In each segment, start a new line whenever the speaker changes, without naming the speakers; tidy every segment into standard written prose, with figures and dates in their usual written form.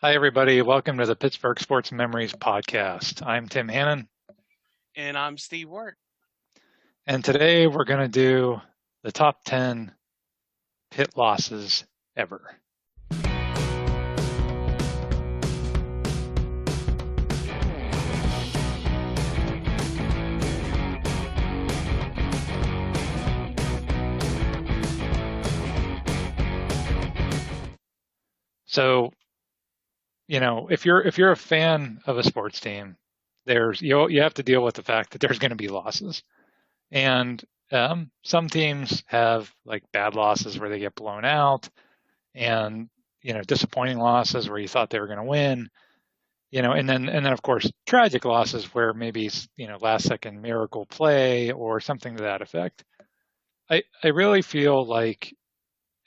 Hi, everybody. Welcome to the Pittsburgh Sports Memories podcast. I'm Tim Hannon,
And I'm Steve Wirt.
and today we're going to do the top 10 pit losses ever. So, if you're a fan of a sports team, you have to deal with the fact that there's going to be losses. And some teams have like bad losses where they get blown out and disappointing losses where you thought they were going to win. And then of course tragic losses where maybe last second miracle play or something to that effect. I really feel like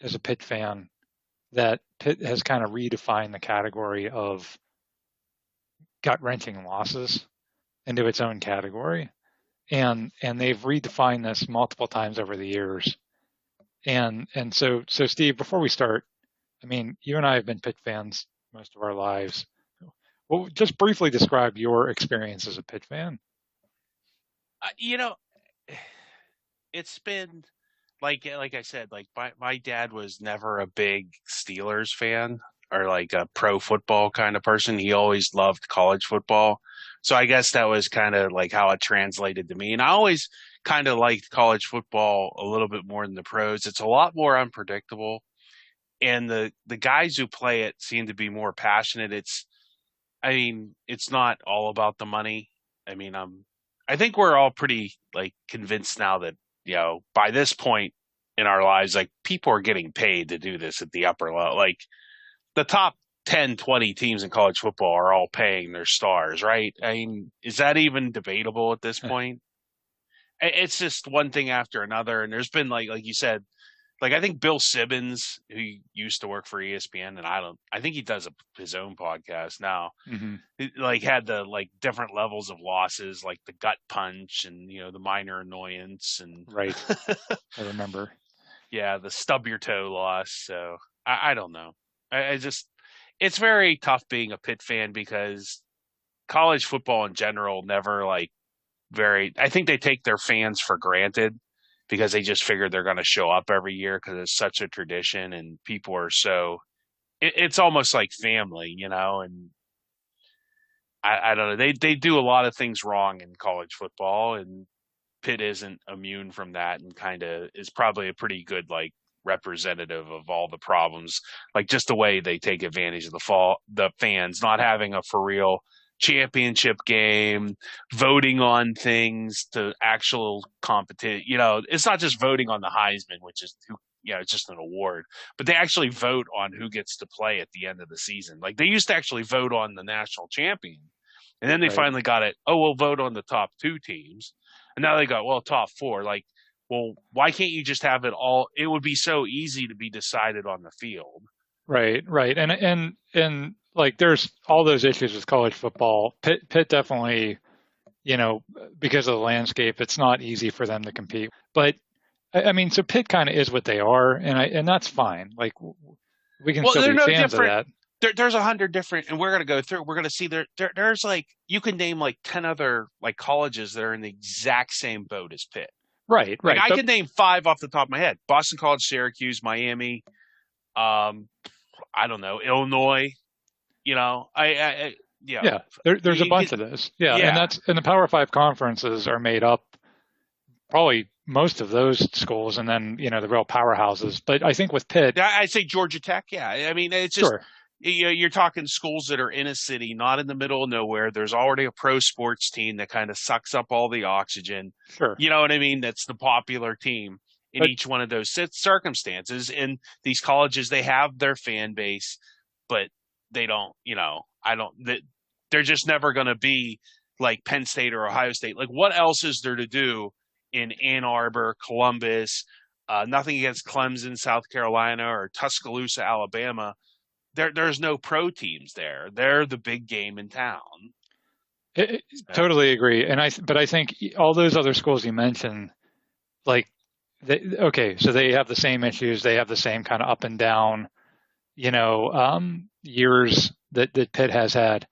as a Pitt fan that Pitt has kind of redefined the category of gut wrenching losses into its own category, and they've redefined this multiple times over the years. And so Steve, before we start, I mean, you and I have been Pitt fans most of our lives. Well, just briefly describe your experience as a Pitt fan.
Uh, you know, it's been like I said, like my dad was never a big Steelers fan or like a pro football kind of person. He always loved college football. So I guess that was kind of like how it translated to me. And I always kind of liked college football a little bit more than the pros. It's a lot more unpredictable. And the guys who play it seem to be more passionate. It's not all about the money. I mean, I think we're all pretty like convinced now that, by this point in our lives, like people are getting paid to do this at the upper level. Like the top 10, 20 teams in college football are all paying their stars, right? I mean, is that even debatable at this point? It's just one thing after another. And there's been like you said, like I think Bill Simmons, who used to work for ESPN, and I think he does his own podcast now.
Mm-hmm.
Like had the like different levels of losses, like the gut punch and the minor annoyance and
Right. I remember.
yeah, the stub your toe loss. So I don't know. I just it's very tough being a Pitt fan because college football in general never like very. I think they take their fans for granted because they just figure they're going to show up every year because it's such a tradition and people are so. It's almost like family, and I don't know. They do a lot of things wrong in college football, and Pitt isn't immune from that, and kind of is probably a pretty good like representative of all the problems. Like just the way they take advantage of the fans not having a for real championship game, voting on things to actual competition. It's not just voting on the Heisman, which is who. It's just an award, but they actually vote on who gets to play at the end of the season. Like they used to actually vote on the national champion. And then they
Right.
finally got it. Oh, we'll vote on the top two teams. And now they got, well, top four. Like, well, why can't you just have it all? It would be so easy to be decided on the field.
Right. Right. And like there's all those issues with college football. Pitt definitely, you know, because of the landscape, it's not easy for them to compete. But I mean, so Pitt kind of is what they are, and that's fine. Like we can
Well,
still
they're
be
no
fans of
different.
that.
There's 100 different, and we're gonna go through. We're gonna see there's like you can name like 10 other like colleges that are in the exact same boat as Pitt.
Right.
Like
Right.
I
But
can name five off the top of my head: Boston College, Syracuse, Miami. Um, I don't know, Illinois. Yeah,
yeah, there's a
you
bunch
get
of this. Yeah, and
yeah.
the Power Five conferences are made up probably most of those schools, and then the real powerhouses. But I think with Pitt,
I'd say Georgia Tech. Yeah, I mean it's just
sure,
you're talking schools that are in a city, not in the middle of nowhere. There's already a pro sports team that kind of sucks up all the oxygen.
sure.
You know what I mean? That's the popular team in
But
each one of those circumstances. And these colleges, they have their fan base, but they don't. I don't. They're just never going to be like Penn State or Ohio State. Like, what else is there to do in Ann Arbor, Columbus? Nothing against Clemson, South Carolina, or Tuscaloosa, Alabama. There's no pro teams there. They're the big game in town. So,
totally agree. But I think all those other schools you mentioned, like, okay, so they have the same issues. They have the same kind of up and down, years that Pitt has had.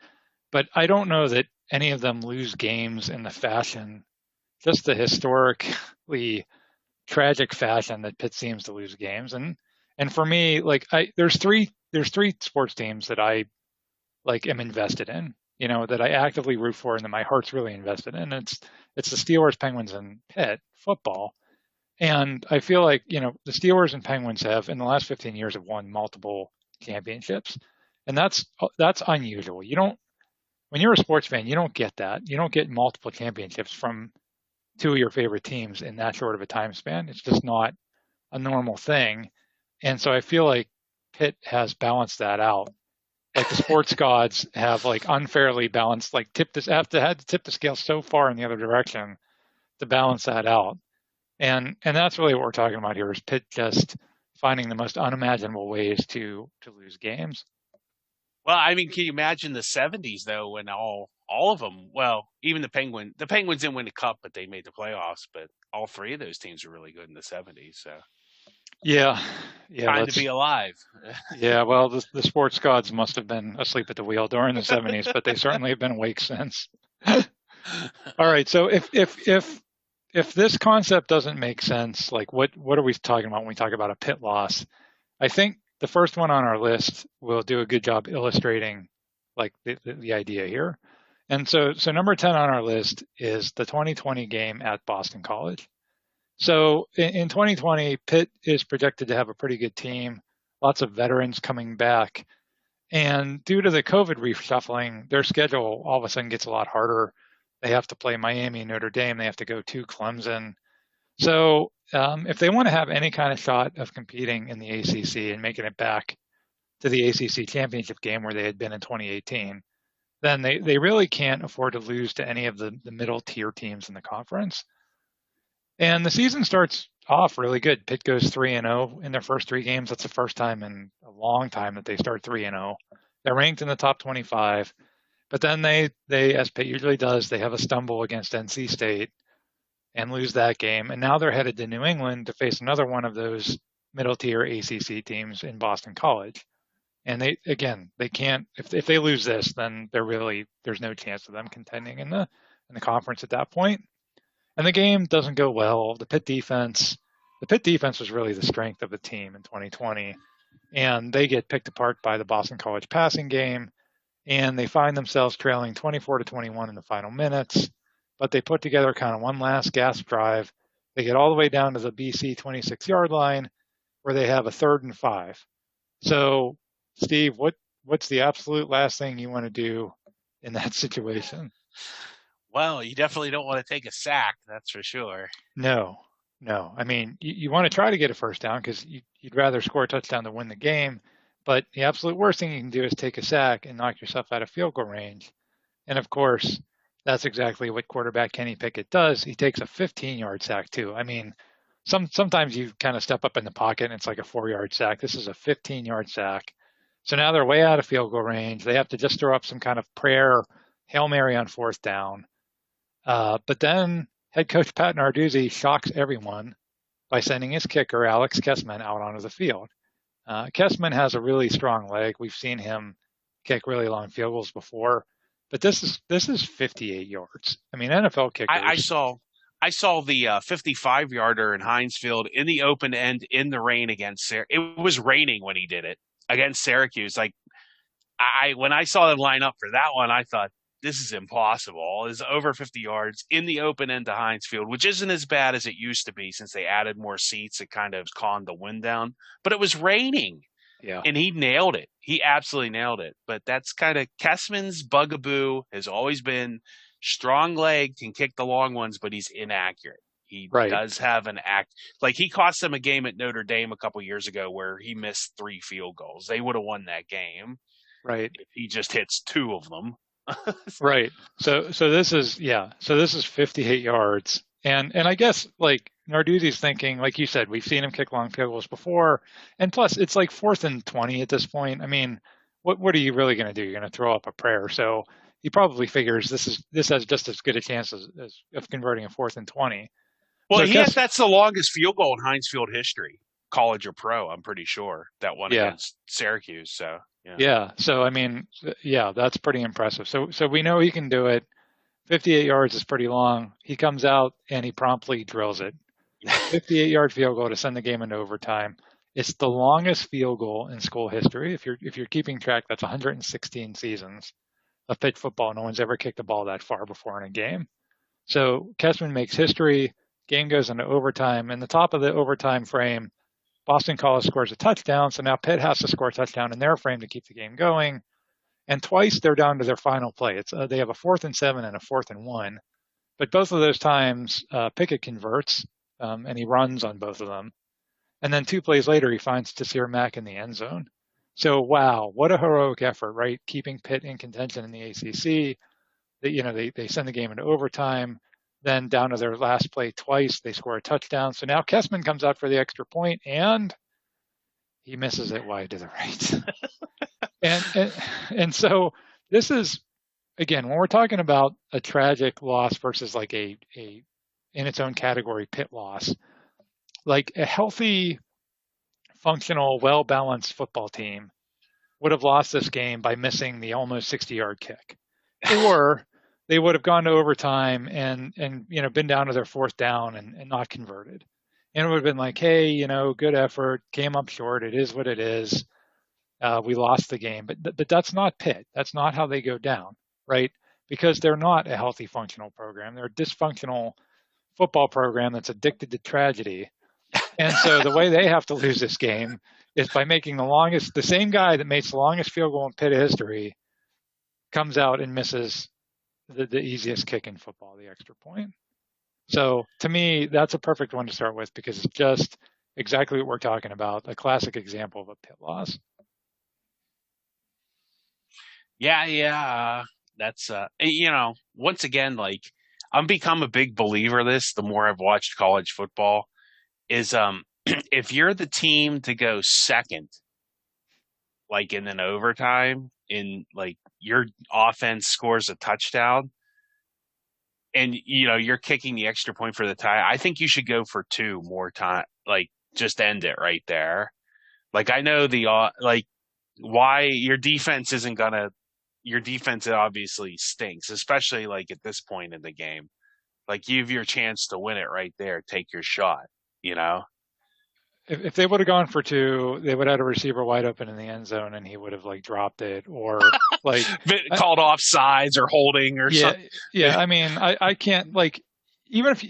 But I don't know that any of them lose games in the fashion, just the historically tragic fashion that Pitt seems to lose games. And for me, like there's three sports teams that I like am invested in, that I actively root for and that my heart's really invested in. It's the Steelers, Penguins, and Pitt football. And I feel like, the Steelers and Penguins have in the last 15 years have won multiple championships. And that's unusual. You don't When you're a sports fan, you don't get that. You don't get multiple championships from two of your favorite teams in that short of a time span. It's just not a normal thing. And so I feel like Pitt has balanced that out. Like the sports gods have like unfairly balanced, like had to tip the scale so far in the other direction to balance that out. And that's really what we're talking about here is Pitt just finding the most unimaginable ways to lose games.
Well, I mean, can you imagine the '70s though, when all of them? Well, even the Penguins didn't win the cup, but they made the playoffs. But all three of those teams were really good in the '70s. So
Yeah, yeah,
time to be alive.
yeah. Well, the sports gods must have been asleep at the wheel during the '70s, but they certainly have been awake since. All right. So if this concept doesn't make sense, like what are we talking about when we talk about a Pitt loss? I think the first one on our list will do a good job illustrating like the idea here. And so number 10 on our list is the 2020 game at Boston College. So in 2020, Pitt is projected to have a pretty good team, lots of veterans coming back. And due to the COVID reshuffling, their schedule all of a sudden gets a lot harder. They have to play Miami, Notre Dame. They have to go to Clemson. So if they want to have any kind of shot of competing in the ACC and making it back to the ACC championship game where they had been in 2018, then they really can't afford to lose to any of the middle tier teams in the conference. And the season starts off really good. Pitt goes 3-0 in their first three games. That's the first time in a long time that they start 3-0. They're ranked in the top 25. But then they, as Pitt usually does, they have a stumble against NC State and lose that game. And now they're headed to New England to face another one of those middle tier ACC teams in Boston College. And they can't, if they lose this, then there's no chance of them contending in the conference at that point. And the game doesn't go well. The Pitt defense was really the strength of the team in 2020. And they get picked apart by the Boston College passing game. And they find themselves trailing 24-21 in the final minutes. But they put together kind of one last gasp drive. They get all the way down to the BC 26-yard line where they have a 3rd and 5. So, Steve, what's the absolute last thing you want to do in that situation?
Well, you definitely don't want to take a sack, that's for sure.
No. I mean, you want to try to get a first down because you'd rather score a touchdown than win the game. But the absolute worst thing you can do is take a sack and knock yourself out of field goal range. And of course, that's exactly what quarterback Kenny Pickett does. He takes a 15-yard sack too. I mean, sometimes you kind of step up in the pocket and it's like a 4-yard sack. This is a 15-yard sack. So now they're way out of field goal range. They have to just throw up some kind of prayer, Hail Mary on 4th down. But then head coach Pat Narduzzi shocks everyone by sending his kicker, Alex Kessman, out onto the field. Kessman has a really strong leg. We've seen him kick really long field goals before, but this is 58 yards. I mean, NFL kickers.
I saw the 55-yarder in Heinz Field in the open end in the rain against it was raining when he did it against Syracuse. Like when I saw them line up for that one, I thought this is impossible. It's over 50 yards in the open end to Heinz Field, which isn't as bad as it used to be since they added more seats. It kind of calmed the wind down, but it was raining.
Yeah.
And he nailed it. He absolutely nailed it. But that's kind of Kessman's bugaboo has always been strong leg, can kick the long ones, but he's inaccurate. He does have an act. Like he cost them a game at Notre Dame a couple years ago where he missed 3 field goals. They would have won that game.
Right.
If he just hits 2 of them.
Right. So this is 58 yards. And I guess like Narduzzi's thinking, like you said, we've seen him kick long field goals before. And plus it's like 4th and 20 at this point. I mean, what are you really going to do? You're going to throw up a prayer. So he probably figures this has just as good a chance as of converting a 4th and 20.
Well, so that's the longest field goal in Heinz Field history, college or pro, I'm pretty sure, that one against Syracuse. So Yeah.
Yeah. So I mean, yeah, that's pretty impressive. So we know he can do it. 58 yards is pretty long. He comes out and he promptly drills it. 58-yard field goal to send the game into overtime. It's the longest field goal in school history. If you're keeping track, that's 116 seasons of Pitt football. No one's ever kicked a ball that far before in a game. So Kessman makes history. Game goes into overtime. In the top of the overtime frame, Boston College scores a touchdown. So now Pitt has to score a touchdown in their frame to keep the game going. And twice they're down to their final play. They have a 4th and 7 and a 4th and 1. But both of those times, Pickett converts, and he runs on both of them. And then 2 plays later, he finds Tasir Mack in the end zone. So wow, what a heroic effort, right? Keeping Pitt in contention in the ACC. They send the game into overtime. Then down to their last play twice, they score a touchdown. So now Kessman comes out for the extra point, and he misses it wide to the right. and so this is, again, when we're talking about a tragic loss versus like a in its own category Pitt loss, like a healthy, functional, well-balanced football team would have lost this game by missing the almost 60-yard kick, or they would have gone to overtime and been down to their 4th down and not converted, and it would have been like, hey, good effort, came up short. It is what it is. We lost the game, but that's not Pitt. That's not how they go down, right? Because they're not a healthy, functional program. They're a dysfunctional football program that's addicted to tragedy. And so the way they have to lose this game is by making the same guy that makes the longest field goal in Pitt history comes out and misses the easiest kick in football, the extra point. So to me, that's a perfect one to start with because it's just exactly what we're talking about, a classic example of a Pitt loss.
Yeah. That's once again, like, I'm become a big believer of this the more I've watched college football is if you're the team to go second, like in an overtime, in like your offense scores a touchdown and you're kicking the extra point for the tie, I think you should go for 2 more time, like just end it right there. Like, I know like why your defense obviously stinks, especially like at this point in the game. Like, you have your chance to win it right there. Take your shot, you know?
If they would have gone for 2, they would have had a receiver wide open in the end zone, and he would have like dropped it or like
Called off sides or holding or
yeah,
something.
yeah. I mean, I can't like even if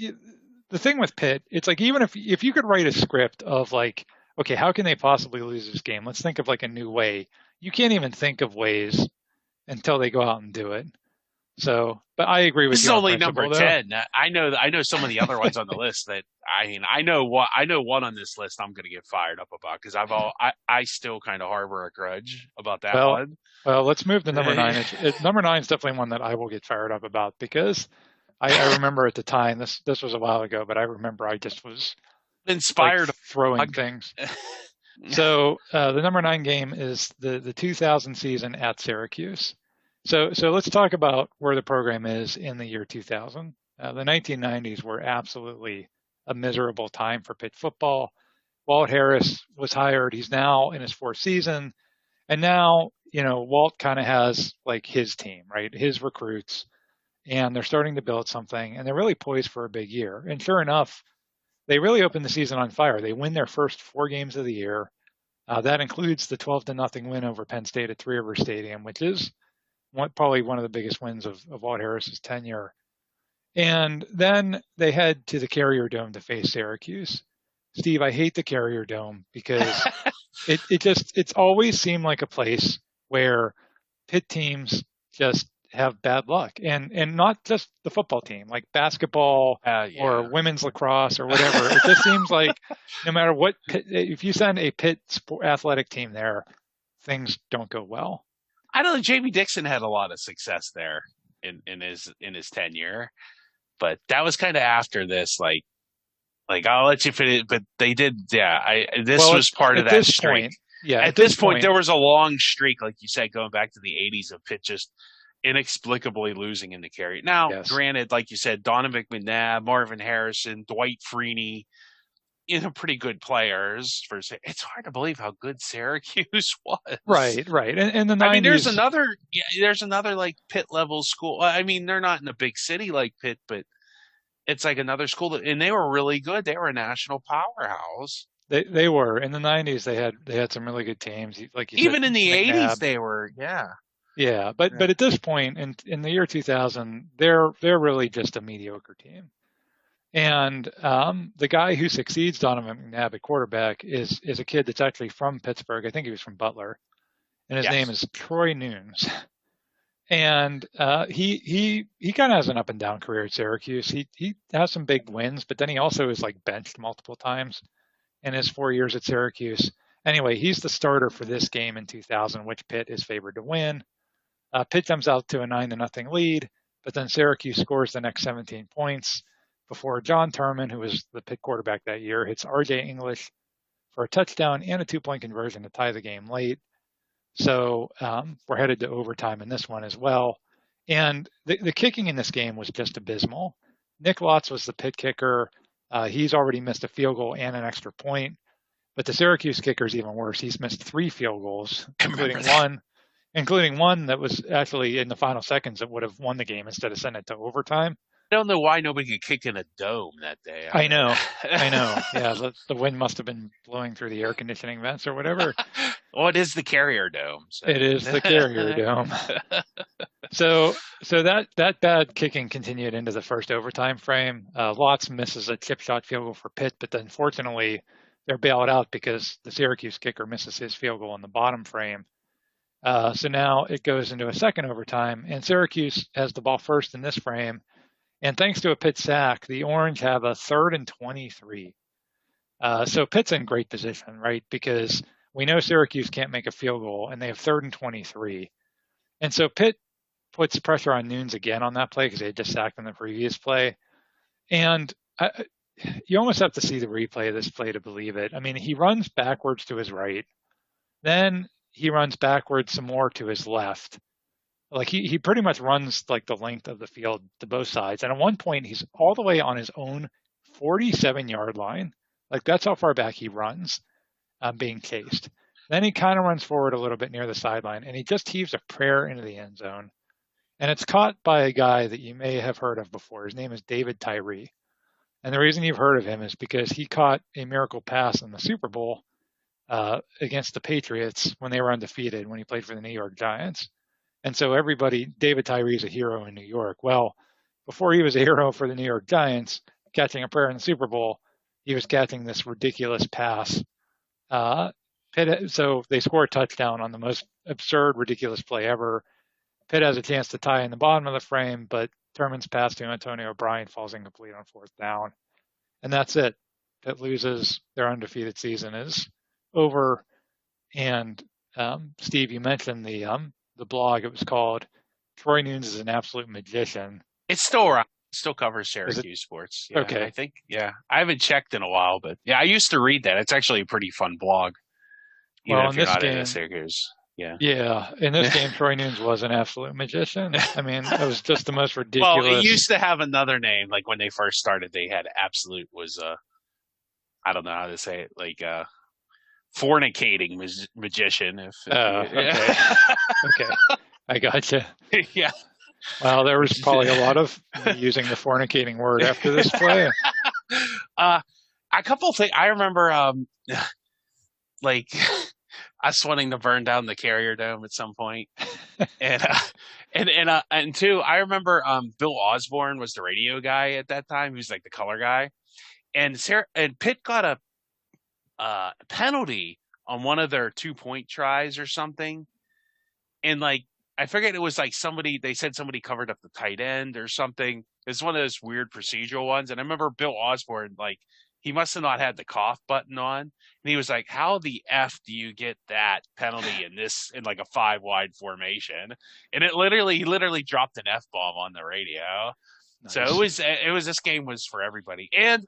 the thing with Pitt, it's like even if you could write a script of like, okay, how can they possibly lose this game? Let's think of like a new way. You can't even think of ways until they go out and do it. So, but I agree with
This is
you on
only number
principle, though.
10. I know some of the other ones on the list that I know one on this list I'm going to get fired up about because I still kind of harbor a grudge about that
Well,
one.
well, let's move to number 9. Number 9 is definitely one that I will get fired up about because I remember at the time this was a while ago, but I remember I just was like
Inspired.
throwing things. So the number 9 game is the 2000 season at Syracuse. So let's talk about where the program is in the year 2000. The 1990s were absolutely a miserable time for Pitt football. Walt Harris was hired. He's now in his 4th season. And now, Walt kind of has like his team, right? His recruits. And they're starting to build something. And they're really poised for a big year. And sure enough, they really opened the season on fire. They win their first 4 games of the year. That includes the 12-0 win over Penn State at Three Rivers Stadium, which is probably one of the biggest wins of Walt Harris's tenure. And then they head to the Carrier Dome to face Syracuse. Steve, I hate the Carrier Dome because it's always seemed like a place where Pitt teams just have bad luck, and not just the football team, like basketball or women's lacrosse or whatever. It just seems like no matter what, if you send a Pitt athletic team there, things don't go well.
I don't know. Jamie Dixon had a lot of success there in his tenure, but that was kind of after this. Like I'll let you finish, but they did. Yeah, was part of that streak.
Point, yeah,
at this point, there was a long streak, like you said, going back to the '80s of Pitt just inexplicably losing in the carry. Now, Granted, like you said, Donovan McNabb, Marvin Harrison, Dwight Freeney, pretty good players. It's hard to believe how good Syracuse was.
Right, right. In the
I mean,
90s,
there's another like Pitt level school. I mean, they're not in a big city like Pitt, but it's like another school and they were really good. They were a national powerhouse.
they were. In the 90s, they had some really good teams. Like you said,
Even in the 80s,
McNabb.
they were, yeah.
Yeah, but
Yeah.
at this point in the year 2000, they're really just a mediocre team. And the guy who succeeds Donovan McNabb at quarterback is a kid that's actually from Pittsburgh. I think he was from Butler, and his name
Yes.
is Troy Nunes. And he kind of has an up and down career at Syracuse. He has some big wins, but then he also is like benched multiple times in his 4 years at Syracuse. Anyway, he's the starter for this game in 2000, which Pitt is favored to win. Pitt comes out to a 9-0 lead, but then Syracuse scores the next 17 points before John Turman, who was the Pitt quarterback that year, hits R.J. English for a touchdown and a 2-point conversion to tie the game late. So we're headed to overtime in this one as well. And the kicking in this game was just abysmal. Nick Lotz was the Pitt kicker. He's already missed a field goal and an extra point. But the Syracuse kicker is even worse. He's missed 3 field goals, including one that was actually in the final seconds that would have won the game instead of sending it to overtime.
I don't know why nobody could kick in a dome that day.
I know. Yeah, the wind must have been blowing through the air conditioning vents or whatever.
Well, it is the Carrier Dome. So.
It is the Carrier Dome. So that bad kicking continued into the first overtime frame. Lotz misses a chip shot field goal for Pitt, but then fortunately they're bailed out because the Syracuse kicker misses his field goal in the bottom frame. So now it goes into a second overtime, and Syracuse has the ball first in this frame. And thanks to a Pitt sack, the Orange have a 3rd and 23. So Pitt's in great position, right? Because we know Syracuse can't make a field goal, and they have 3rd and 23. And so Pitt puts pressure on Nunes again on that play because they had just sacked on the previous play. And you almost have to see the replay of this play to believe it. I mean, he runs backwards to his right. Then he runs backwards some more to his left. Like he pretty much runs like the length of the field to both sides. And at one point, he's all the way on his own 47-yard line. Like that's how far back he runs, being chased. Then he kind of runs forward a little bit near the sideline, and he just heaves a prayer into the end zone. And it's caught by a guy that you may have heard of before. His name is David Tyree. And the reason you've heard of him is because he caught a miracle pass in the Super Bowl against the Patriots when they were undefeated when he played for the New York Giants. And so David Tyree is a hero in New York. Well, before he was a hero for the New York Giants, catching a prayer in the Super Bowl, he was catching this ridiculous pass. So they score a touchdown on the most absurd, ridiculous play ever. Pitt has a chance to tie in the bottom of the frame, but Turman's pass to Antonio O'Brien falls incomplete on 4th down. And that's it. Pitt loses. Their undefeated season is over. And Steve, you mentioned the blog. It was called "Troy Nunes is an Absolute Magician."
It's still around. It still covers Syracuse sports. Yeah,
okay.
I think. Yeah, I haven't checked in a while, but yeah, I used to read that. It's actually a pretty fun blog. Even if you're not into Syracuse. Yeah.
Yeah. In this game, Troy Nunes was an absolute magician. I mean, it was just the most ridiculous.
Well, it used to have another name. Like when they first started, they had absolute was I don't know how to say it, like fornicating magician.
Okay. Okay. I gotcha.
Yeah.
Well, there was probably a lot of using the fornicating word after this play.
A couple of things I remember, like us wanting to burn down the Carrier Dome at some point, and two, I remember Bill Osborne was the radio guy at that time. He was like the color guy, and Pitt got a penalty on one of their 2-point tries or something, and like I forget, it was like they said somebody covered up the tight end or something. It's one of those weird procedural ones, and I remember Bill Osborne, like he must have not had the cough button on, and he was like, "How the f do you get that penalty in like a 5-wide formation?" And he literally dropped an f-bomb on the radio. Nice. So it was this game was for everybody. And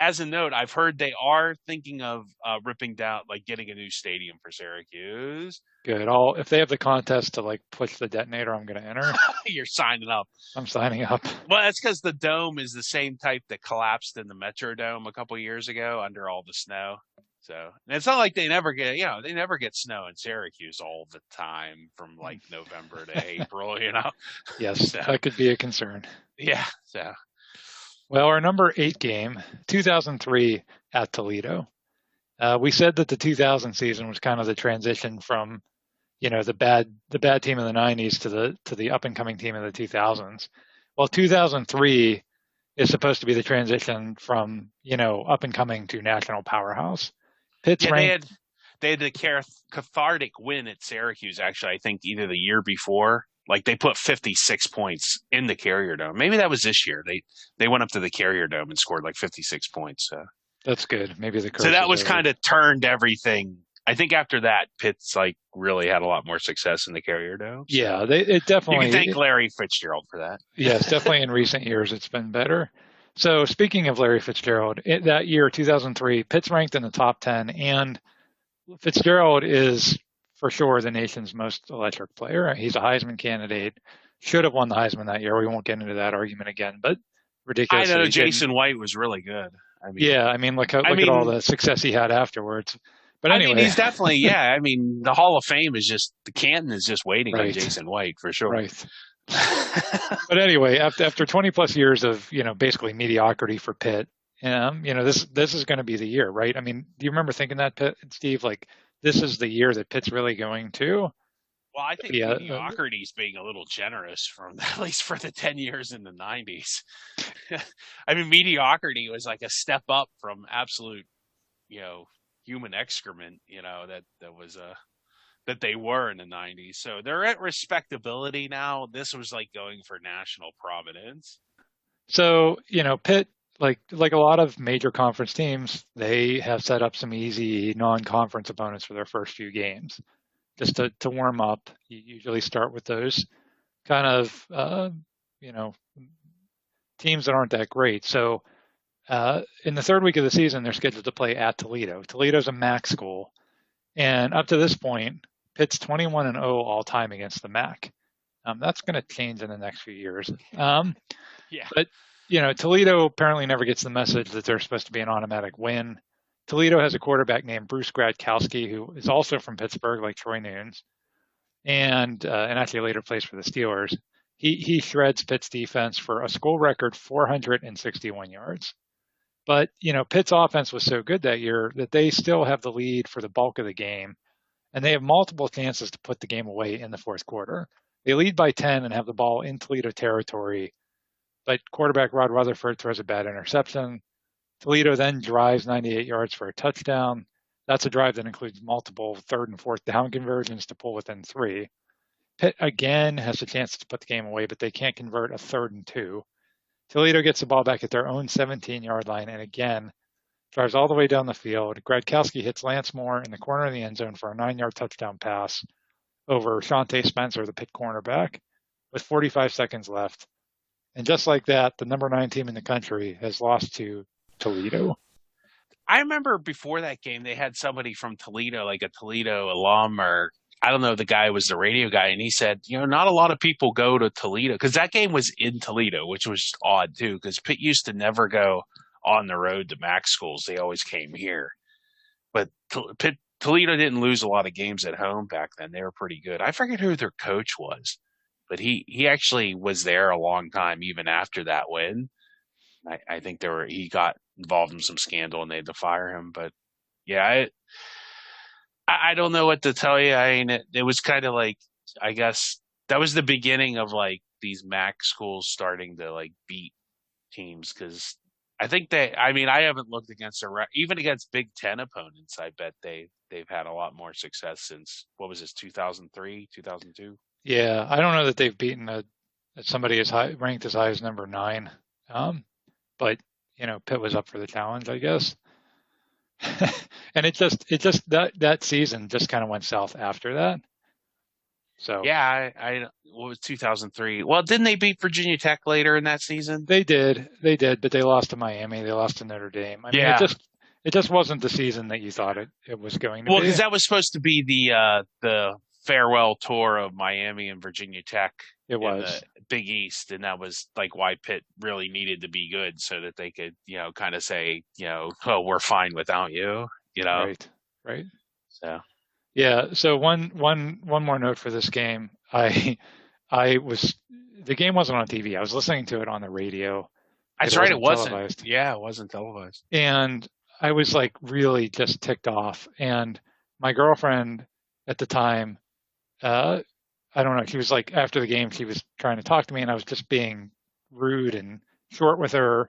as a note, I've heard they are thinking of ripping down, like getting a new stadium for Syracuse.
Good. If they have the contest to like push the detonator, I'm going to enter.
You're signing up.
I'm signing up.
Well, that's because the dome is the same type that collapsed in the Metrodome a couple years ago under all the snow. So and it's not like they never get, they never get snow in Syracuse all the time from like November to April,
Yes,
So
that could be a concern.
yeah, so
Well, our number 8 game, 2003 at Toledo. We said that the 2000 season was kind of the transition from, the bad team in the 90s to the up and coming team in the 2000s. Well, 2003 is supposed to be the transition from, up and coming to national powerhouse. Pitt's
yeah,
ranked.
they had the cathartic win at Syracuse. Actually, I think either the year before, like they put 56 points in the Carrier Dome. Maybe that was this year. They went up to the Carrier Dome and scored like 56 points.
That's good. Maybe the curse
So that
is
was
over.
kind of turned everything. I think after that, Pitt's like really had a lot more success in the Carrier Dome. So
Yeah, it definitely.
you can thank Larry Fitzgerald for that.
Yes, definitely in recent years it's been better. So speaking of Larry Fitzgerald, that year, 2003, Pitt's ranked in the top 10, and Fitzgerald is for sure the nation's most electric player. He's a Heisman candidate. Should have won the Heisman that year. We won't get into that argument again, but
I
ridiculous.
know Jason White was really good.
I mean, look at all the success he had afterwards. But anyway,
he's definitely, yeah. I mean, the Hall of Fame is just, the Canton is just waiting on
Right.
Jason White for sure.
Right. But anyway, after 20 plus years of, basically mediocrity for Pitt, this is going to be the year, right? I mean, do you remember thinking that, Pitt, Steve? Like, this is the year that Pitt's really going to.
Well, I think mediocrity is being a little generous from at least for the 10 years in the 90s. I mean, mediocrity was like a step up from absolute, human excrement, that they were in the 90s. So they're at respectability now. This was like going for national prominence.
So, Pitt, like a lot of major conference teams, they have set up some easy non-conference opponents for their first few games. Just to warm up, you usually start with those kind of, teams that aren't that great. So in the third week of the season, they're scheduled to play at Toledo. Toledo's a MAC school. And up to this point, Pitt's 21-0 all time against the MAC. That's going to change in the next few years.
Yeah.
But, Toledo apparently never gets the message that they're supposed to be an automatic win. Toledo has a quarterback named Bruce Gradkowski, who is also from Pittsburgh, like Troy Nunes, and actually later plays for the Steelers. He shreds Pitt's defense for a school record 461 yards. But, Pitt's offense was so good that year that they still have the lead for the bulk of the game, and they have multiple chances to put the game away in the fourth quarter. They lead by 10 and have the ball in Toledo territory, but quarterback Rod Rutherford throws a bad interception. Toledo then drives 98 yards for a touchdown. That's a drive that includes multiple third and fourth down conversions to pull within 3. Pitt again has a chance to put the game away, but they can't convert a 3rd and 2. Toledo gets the ball back at their own 17-yard line and again drives all the way down the field. Gradkowski hits Lance Moore in the corner of the end zone for a 9-yard touchdown pass over Shante Spencer, the Pitt cornerback, with 45 seconds left. And just like that, the number 9 team in the country has lost to Toledo.
I remember before that game, they had somebody from Toledo, like a Toledo alum, or I don't know, the guy was the radio guy, and he said, not a lot of people go to Toledo, because that game was in Toledo, which was odd too, because Pitt used to never go on the road to MAC schools. They always came here. But Toledo didn't lose a lot of games at home back then. They were pretty good. I forget who their coach was, but he actually was there a long time, even after that win. I think he got involved in some scandal and they had to fire him. But yeah, I don't know what to tell you. I mean, it was kind of like, I guess that was the beginning of like these MAC schools starting to like beat teams, because I think I haven't looked against even against Big Ten opponents. I bet they've had a lot more success since, what was this, 2003, 2002?
Yeah, I don't know that they've beaten somebody as high, ranked as high as number 9. But Pitt was up for the challenge, I guess. And it just that season just kind of went south after that. So
yeah, what was 2003? Well, didn't they beat Virginia Tech later in that season?
They did, but they lost to Miami. They lost to Notre Dame. I mean, it just wasn't the season that you thought it was going to be.
Well, because that was supposed to be the farewell tour of Miami and Virginia Tech
It
in the
was.
Big East, and that was like why Pitt really needed to be good so that they could, kind of say, oh, we're fine without you, you know.
Right. Right.
So
Yeah. So one more note for this game. I was the game wasn't on TV. I was listening to it on the radio because
that's
it
right, it
wasn't
wasn't.
televised.
Yeah, it wasn't televised.
And I was like really just ticked off. And my girlfriend at the time, uh, I don't know, she was like after the game, she was trying to talk to me, and I was just being rude and short with her.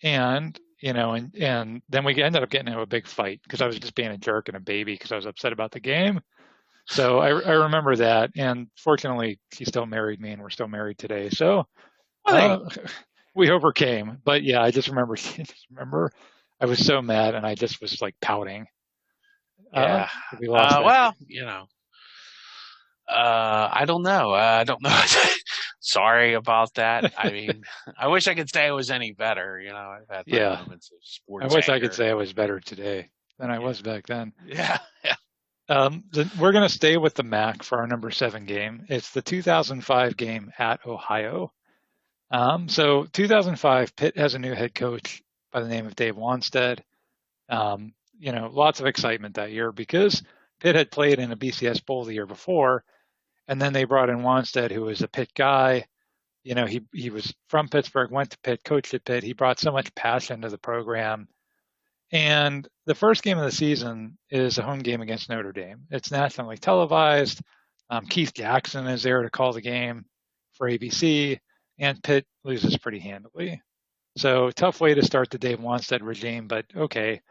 And and then we ended up getting into a big fight because I was just being a jerk and a baby because I was upset about the game. So I remember that, and fortunately, she still married me, and we're still married today. So
I think,
uh, we overcame. But yeah, I just remember, I was so mad, and I just was like pouting. Uh,
yeah.
we lost that
Well,
game.
I don't know. I don't know. Sorry about that. I mean, I wish I could say it was any better. I've had my
Yeah,
moments of
I
sports
wish I could
anger.
say I was better today than I
Yeah.
was back then.
Yeah. Yeah.
We're going to stay with the MAC for our number 7 game. It's the 2005 game at Ohio. So 2005, Pitt has a new head coach by the name of Dave Wanstead. Lots of excitement that year because Pitt had played in a BCS Bowl the year before, and then they brought in Wanstead, who was a Pitt guy. He was from Pittsburgh, went to Pitt, coached at Pitt. He brought so much passion to the program. And the first game of the season is a home game against Notre Dame. It's nationally televised. Keith Jackson is there to call the game for ABC, and Pitt loses pretty handily. So tough way to start the Dave Wanstead regime, but okay,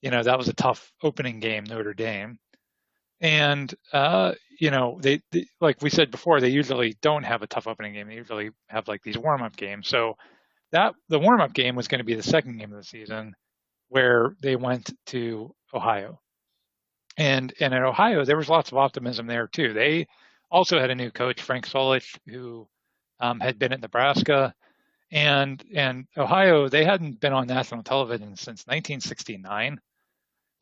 that was a tough opening game, Notre Dame. And they like we said before, they usually don't have a tough opening game. They usually have like these warm up games. So that the warm up game was going to be the second game of the season, where they went to Ohio. And in Ohio, there was lots of optimism there too. They also had a new coach, Frank Solich, who had been at Nebraska, and Ohio. They hadn't been on national television since 1969.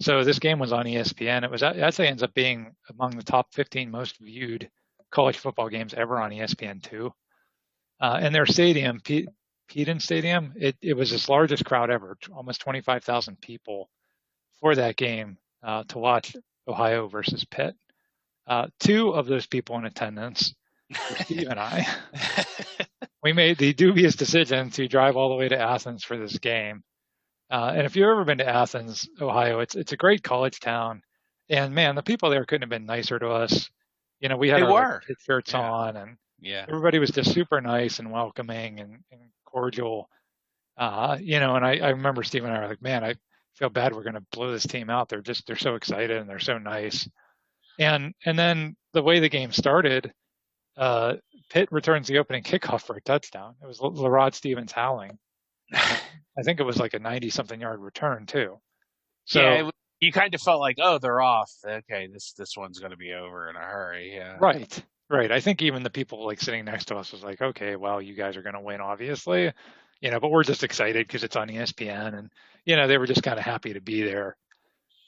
So this game was on ESPN. It actually ends up being among the top 15 most viewed college football games ever on ESPN2. And their stadium, Peden Stadium, it was its largest crowd ever, almost 25,000 people for that game to watch Ohio versus Pitt. Two of those people in attendance were Steve and I. We made the dubious decision to drive all the way to Athens for this game. And if you've ever been to Athens, Ohio, it's a great college town. And man, the people there couldn't have been nicer to us. We had
They
our like
were.
Pitt shirts
Yeah.
on, and
Yeah.
everybody was just super nice and welcoming and cordial. And I remember Steve and I were like, man, I feel bad we're going to blow this team out. They're so excited and they're so nice. And then the way the game started, uh, Pitt returns the opening kickoff for a touchdown. It was Lerod Stevens howling. I think it was like a 90-something yard return too.
Yeah.
So
You kind of felt like, oh, they're off. Okay, this one's going to be over in a hurry. Yeah.
right, right. I think even the people like sitting next to us was like, okay, well, you guys are going to win, obviously, but we're just excited because it's on ESPN, and they were just kind of happy to be there.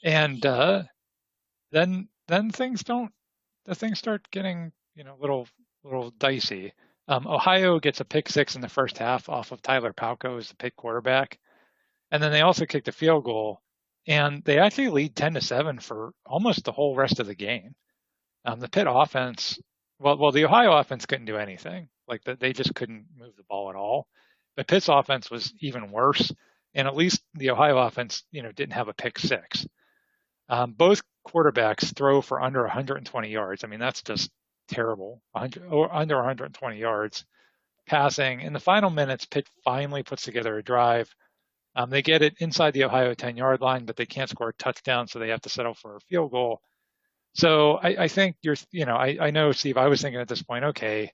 And then things start getting little dicey. Ohio gets a pick six in the first half off of Tyler Palko as the Pitt quarterback, and then they also kicked a field goal, and they actually lead 10-7 for almost the whole rest of the game. The Pitt offense, well, the Ohio offense couldn't do anything. Like they just couldn't move the ball at all. But Pitt's offense was even worse, and at least the Ohio offense, didn't have a pick six. Both quarterbacks throw for under 120 yards. I mean, that's just terrible. 100 or under 120 yards passing. In the final minutes, Pitt finally puts together a drive. They get it inside the Ohio 10-yard line, but they can't score a touchdown, so they have to settle for a field goal. So I think I know, Steve, I was thinking at this point, okay,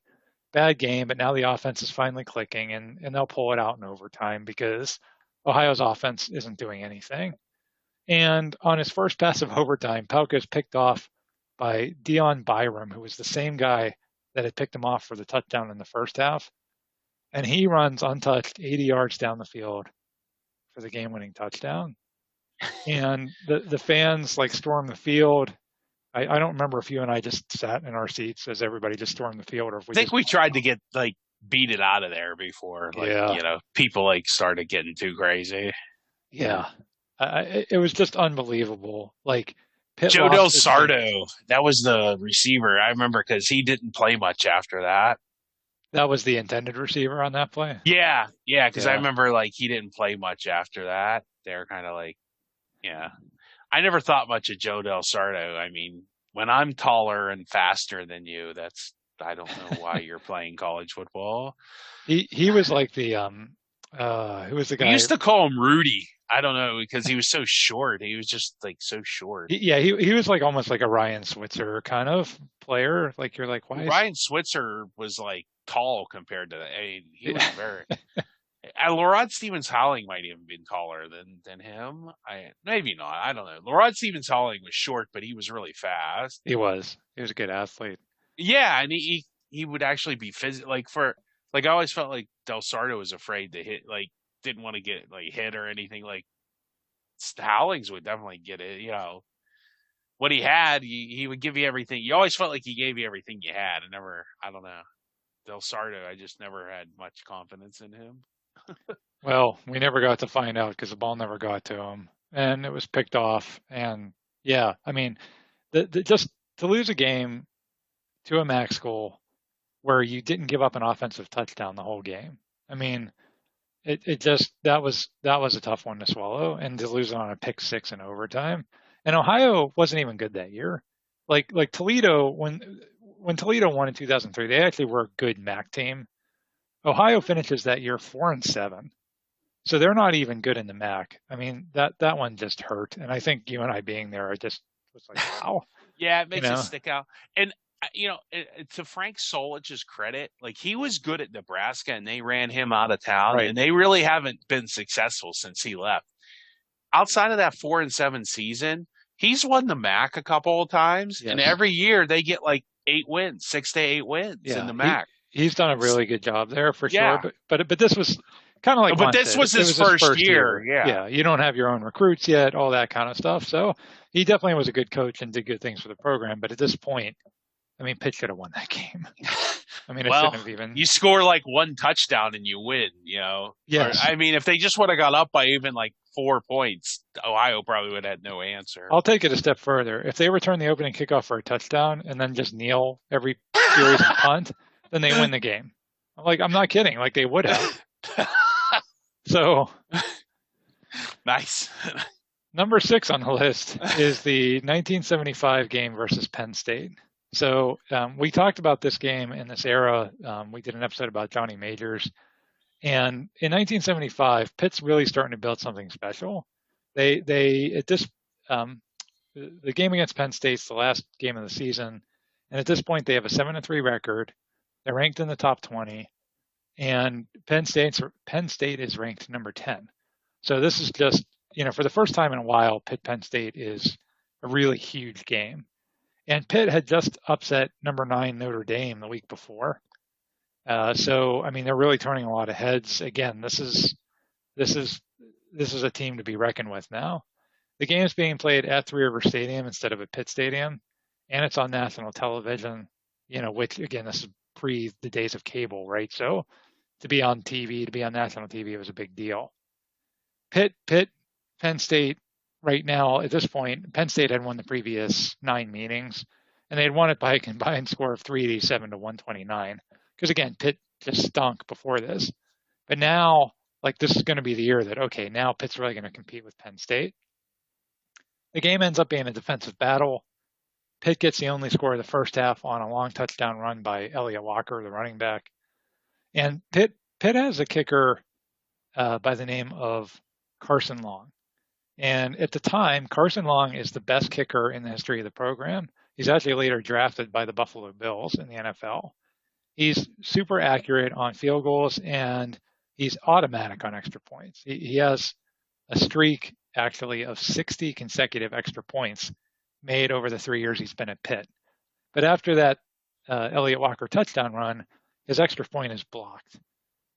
bad game, but now the offense is finally clicking, and they'll pull it out in overtime because Ohio's offense isn't doing anything. And on his first pass of overtime, Palko's picked off by Dion Byram, who was the same guy that had picked him off for the touchdown in the first half. And he runs untouched 80 yards down the field for the game-winning touchdown. And the fans like storm the field. I don't remember if you and I just sat in our seats as everybody just stormed the field, or if we
I think
just,
we tried to get like beat it out of there before, like,
yeah,
people like started getting too crazy.
yeah. It was just unbelievable. Like Pitt
Joe Del
lost this game.
Sardo, that was the receiver. I remember because he didn't play much after that.
That was the intended receiver on that play.
Yeah, yeah, because I
Yeah.
remember like he didn't play much after that. They're kind of like, yeah. I never thought much of Joe Del Sardo. I mean, when I'm taller and faster than you, I don't know why you're playing college football.
He was like the who was the
We
guy?
used to call him Rudy. I don't know because he was so short. He was just like so short.
Yeah, he was like almost like a Ryan Switzer kind of player. Like you're like, why is
Ryan Switzer was like tall compared to that. I mean, he
yeah.
was very. Laurent Stevens Howling might even been taller than him. I maybe not. I don't know. Laurent Stevens Howling was short, but he was really fast.
He was. He was a good athlete.
Yeah, and he would actually be like for like I always felt like Del Sardo was afraid to hit, like didn't want to get like hit or anything. Like Howlings would definitely get it. What he had, he would give you everything. You always felt like he gave you everything you had. And never, I don't know. Del Sardo, I just never had much confidence in him.
Well, we never got to find out because the ball never got to him, and it was picked off. And yeah, I mean, just to lose a game to a MAC school where you didn't give up an offensive touchdown the whole game. I mean, it just that was a tough one to swallow, and to lose it on a pick six in overtime. And Ohio wasn't even good that year. Like Toledo, when Toledo won in 2003, they actually were a good MAC team. Ohio finishes that year 4-7. So they're not even good in the MAC. I mean, that one just hurt. And I think you and I being there, I just was like, wow,
Yeah, it
you
makes it
know,
stick out. And to Frank Solich's credit, like he was good at Nebraska, and they ran him out of town,
right.
and they really haven't been successful since he left. Outside of that 4-7 season, he's won the MAC a couple of times, and
Yes.
every year they get like 8 wins, 6 to 8 wins in
Yeah.
the MAC.
He's done a really good job there for sure.
Yeah,
But this was kind of like
but
Lon
this
said.
was
It
his
was his
first
first
year.
year.
Yeah,
Yeah. You don't have your own recruits yet, all that kind of stuff. So he definitely was a good coach and did good things for the program. But at this point, I mean, Pitt should have won that game. I mean, it
well,
shouldn't have even.
you score like one touchdown and you win. Or
Yes.
I mean, if they just would have got up by even like 4 points, Ohio probably would have had no answer.
I'll take it a step further. If they return the opening kickoff for a touchdown and then just kneel every series and punt, then they win the game. I'm not kidding. Like they would have. So
Nice.
number 6 on the list is the 1975 game versus Penn State. So we talked about this game in this era. We did an episode about Johnny Majors. And in 1975, Pitt's really starting to build something special. They at this the game against Penn State's the last game of the season, and at this point they have a 7-3 record. They're ranked in the top 20, and Penn State is ranked number 10. So this is just for the first time in a while, Penn State is a really huge game. And Pitt had just upset number 9 Notre Dame the week before. So I mean, they're really turning a lot of heads. Again, this is a team to be reckoned with now. The game is being played at Three River Stadium instead of at Pitt Stadium, and it's on national television. Which again, this is pre the days of cable, right? So to be on TV, to be on national TV, it was a big deal. Penn State. Right now, at this point, Penn State had won the previous 9 meetings, and they had won it by a combined score of 387 to 129. Because again, Pitt just stunk before this. But now, this is going to be the year that, okay, now Pitt's really going to compete with Penn State. The game ends up being a defensive battle. Pitt gets the only score of the first half on a long touchdown run by Elliott Walker, the running back. And Pitt has a kicker by the name of Carson Long. And at the time, Carson Long is the best kicker in the history of the program. He's actually later drafted by the Buffalo Bills in the NFL. He's super accurate on field goals, and he's automatic on extra points. He has a streak, actually, of 60 consecutive extra points made over the 3 years he's been at Pitt. But after that Elliott Walker touchdown run, his extra point is blocked.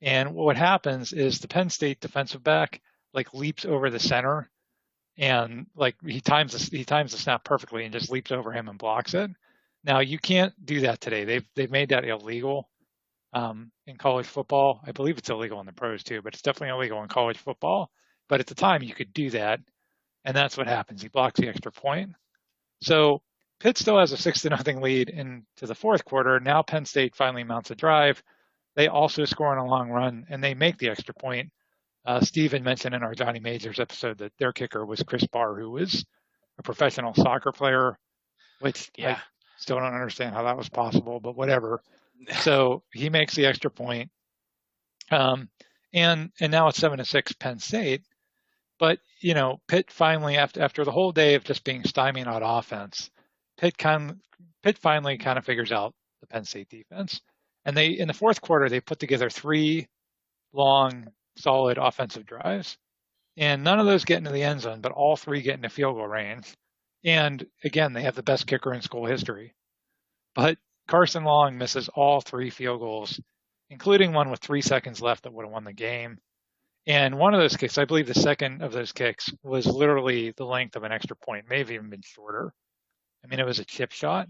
And what happens is the Penn State defensive back leaps over the center and like he times the snap perfectly and just leaps over him and blocks it. Now you can't do that today. They've made that illegal in college football. I believe it's illegal in the pros too, but it's definitely illegal in college football. But at the time, you could do that, and that's what happens. He blocks the extra point. So Pitt still has a 6-0 lead into the fourth quarter. Now Penn State finally mounts a drive. They also score on a long run, and they make the extra point. Steven mentioned in our Johnny Majors episode that their kicker was Chris Barr, who was a professional soccer player, which I
Yeah.
still don't understand how that was possible, but whatever. So he makes the extra point. And now it's 7-6 Penn State. But Pitt finally, after the whole day of just being stymied on offense, Pitt finally kind of figures out the Penn State defense. And they in the fourth quarter they put together 3 long, solid offensive drives, and none of those get into the end zone, but all 3 get into field goal range. And again, they have the best kicker in school history. But Carson Long misses all 3 field goals, including one with 3 seconds left that would have won the game. And one of those kicks, I believe the second of those kicks, was literally the length of an extra point, may have even been shorter. I mean, it was a chip shot.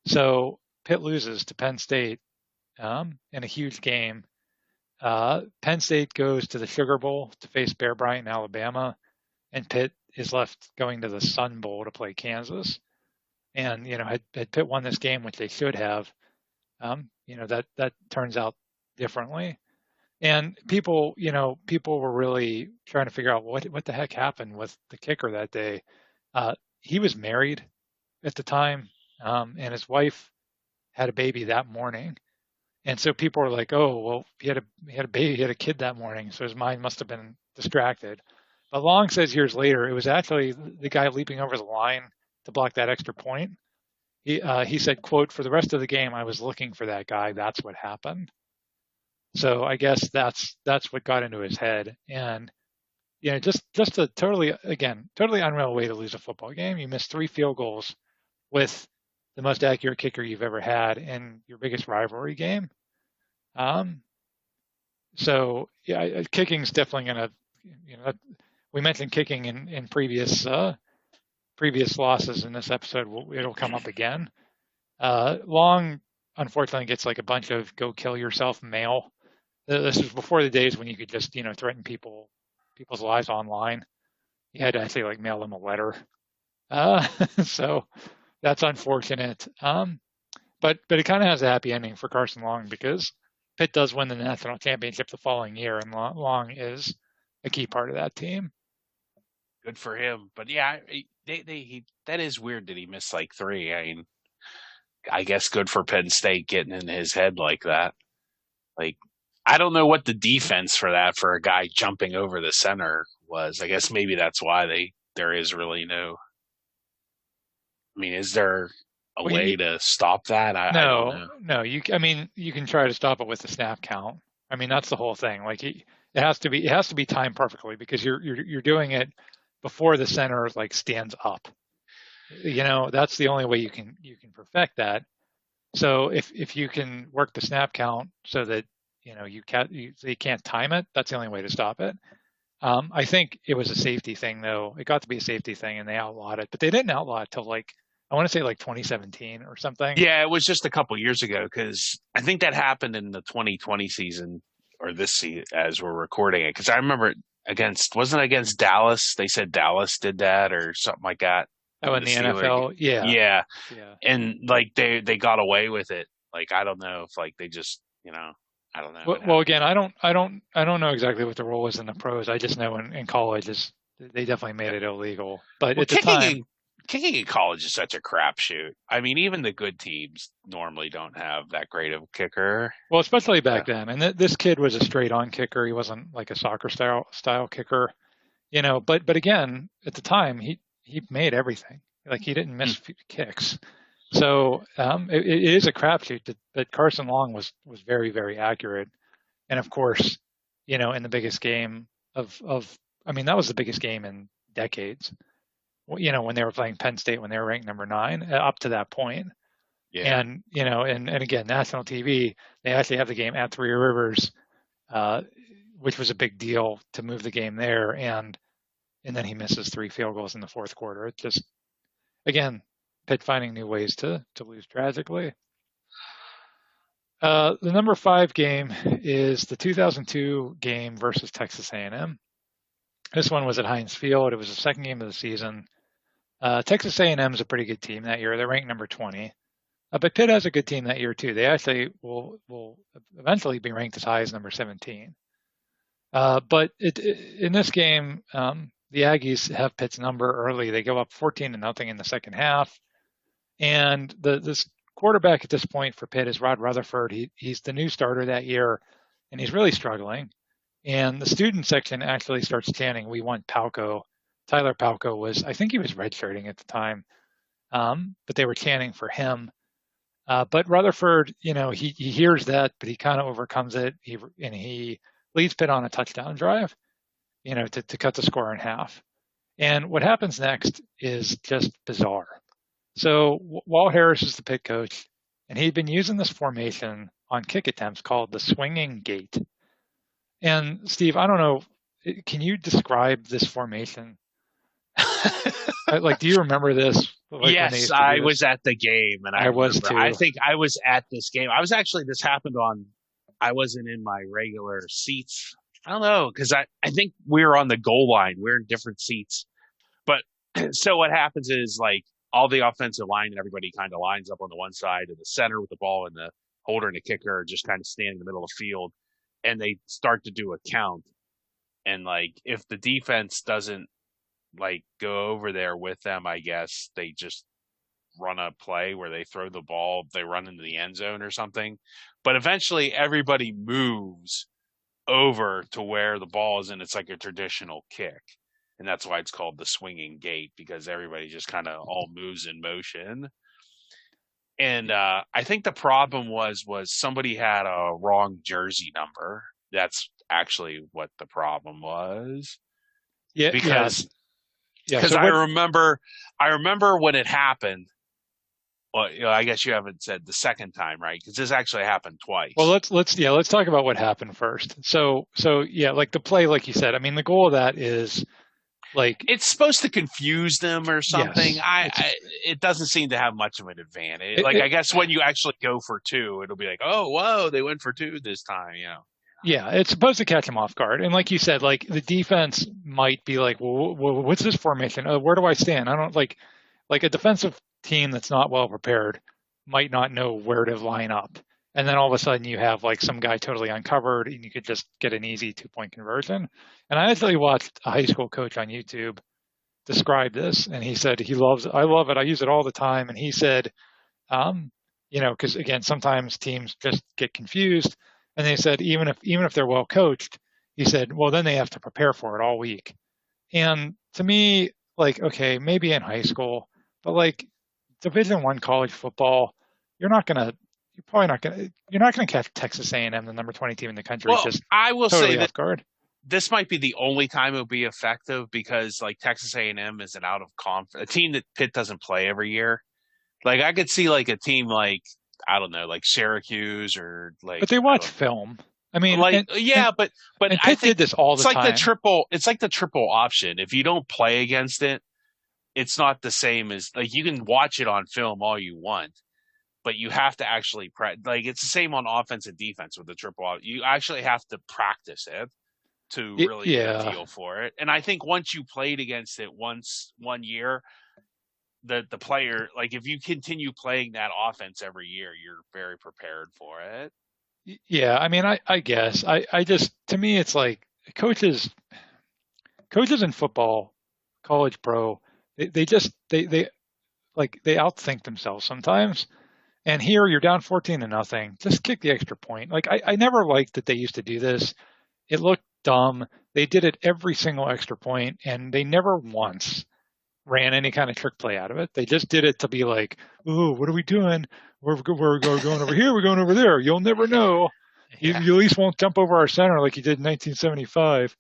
So Pitt loses to Penn State in a huge game. Penn State goes to the Sugar Bowl to face Bear Bryant in Alabama, and Pitt is left going to the Sun Bowl to play Kansas. And had Pitt won this game, which they should have, that turns out differently. And people were really trying to figure out what the heck happened with the kicker that day. He was married at the time, and his wife had a baby that morning. And so people were like, "Oh, well, he had a baby, he had a kid that morning, so his mind must have been distracted." But Long says years later, it was actually the guy leaping over the line to block that extra point. He said, "quote For the rest of the game, I was looking for that guy. That's what happened." So I guess that's what got into his head, and just a totally unreal way to lose a football game. You miss 3 field goals with the most accurate kicker you've ever had in your biggest rivalry game. Um, so yeah, kicking's definitely gonna, we mentioned kicking in previous losses in this episode. It'll come up again. Long, unfortunately, gets like a bunch of "go kill yourself" mail. This was before the days when you could just threaten people's lives online. You had to actually like mail them a letter. So that's unfortunate. But it kind of has a happy ending for Carson Long because Pitt does win the national championship the following year, and Long is a key part of that team.
Good for him. But yeah, that is weird that he missed like 3. I mean, I guess good for Penn State getting in his head like that. Like, I don't know what the defense for a guy jumping over the center was. I guess maybe that's why there is really no. I mean, is there a way to stop that? I don't know.
No. You can try to stop it with the snap count. I mean, that's the whole thing. Like it has to be timed perfectly because you're doing it before the center like stands up. That's the only way you can perfect that. So if you can work the snap count so that you can't time it, that's the only way to stop it. I think it was a safety thing though. It got to be a safety thing, and they outlawed it, but they didn't outlaw it till I want to say 2017 or something.
Yeah, it was just a couple years ago because I think that happened in the 2020 season or this season as we're recording it. Because I remember wasn't it against Dallas? They said Dallas did that or something like that.
Oh, in the NFL, yeah.
Yeah, and like they got away with it. Like I don't know if like they just I don't know.
Well, again, I don't know exactly what the rule was in the pros. I just know in college they definitely made it illegal. But at the time,
kicking in college is such a crapshoot. I mean, even the good teams normally don't have that great of a kicker.
Well, especially back then. And this kid was a straight on kicker. He wasn't like a soccer style kicker, But again, at the time, he made everything. Like he didn't miss kicks. So it is a crapshoot. That Carson Long was very, very accurate. And of course, in the biggest game that was the biggest game in decades. When they were playing Penn State, when they were ranked number 9, up to that point. Yeah. And, and again, national TV, they actually have the game at Three Rivers, which was a big deal to move the game there. And and then he misses 3 field goals in the fourth quarter. It just, again, Pitt finding new ways to lose tragically. The number 5 game is the 2002 game versus Texas A&M. This one was at Heinz Field. It was the second game of the season. Texas A&M is a pretty good team that year. They're ranked number 20. But Pitt has a good team that year too. They actually will eventually be ranked as high as number 17. But in this game, the Aggies have Pitt's number early. They go up 14-0 in the second half. And this quarterback at this point for Pitt is Rod Rutherford. He's the new starter that year, and he's really struggling. And the student section actually starts chanting, "We want Palco." Tyler Palco was, I think he was redshirting at the time, but they were chanting for him. But Rutherford, he hears that, but he kind of overcomes it. He leads Pitt on a touchdown drive, to cut the score in half. And what happens next is just bizarre. So Walt Harris is the Pitt coach, and he'd been using this formation on kick attempts called the swinging gate. And Steve, I don't know, can you describe this formation? Do you remember this?
Yes, I was at the game, and I
was too.
I think I was at this game. This happened I wasn't in my regular seats. I don't know, because I think we were on the goal line. We're in different seats. But so what happens is, all the offensive line and everybody kind of lines up on the one side of the center with the ball, and the holder and the kicker just kind of stand in the middle of the field, and they start to do a count. And if the defense doesn't go over there with them, I guess they just run a play where they throw the ball, they run into the end zone or something. But eventually everybody moves over to where the ball is, and it's like a traditional kick. And that's why it's called the swinging gate, because everybody just kind of all moves in motion. And I think the problem was somebody had a wrong jersey number. That's actually what the problem was.
Yeah,
because
so
I remember when it happened. Well, I guess you haven't said the second time, right? Because this actually happened twice.
Well, let's talk about what happened first. So yeah, the play, like you said, I mean, the goal of that is
it's supposed to confuse them or something.
Yes,
it doesn't seem to have much of an advantage. I guess when you actually go for 2, it'll be like, oh, whoa, they went for 2 this time,
Yeah, it's supposed to catch them off guard. And like you said, the defense might be like, well, what's this formation? Where do I stand? I don't like a defensive team that's not well prepared might not know where to line up. And then all of a sudden you have some guy totally uncovered, and you could just get an easy 2-point conversion. And I actually watched a high school coach on YouTube describe this, and he said I love it. I use it all the time. And he said, because again, sometimes teams just get confused. And they said, even if they're well coached, he said, well, then they have to prepare for it all week. And to me, okay, maybe in high school, but Division I college football, you're not gonna catch Texas A&M, the number 20 team in the country, just
I will
totally
say that
off guard.
This might be the only time it'll be effective, because Texas A&M is an out of conference, a team that Pitt doesn't play every year. I could see a team I don't know, Syracuse or
But they watch film. I mean,
but
and
I
Pitt did this all the time.
It's like the triple option. If you don't play against it, it's not the same as you can watch it on film all you want, but you have to actually it's the same on offense and defense with the triple. You actually have to practice it to really get a feel for it. And I think once you played against it one year, the player, if you continue playing that offense every year, you're very prepared for it.
Yeah, I mean, I guess I just, to me, it's coaches in football, college, pro, they outthink themselves sometimes. And here you're down 14-0, just kick the extra point. I never liked that they used to do this. It looked dumb. They did it every single extra point, and they never once ran any kind of trick play out of it. They just did it to be like, "Ooh, what are we doing? We're going over here. We're going over there. You'll never know. You at least won't jump over our center like you did in 1975."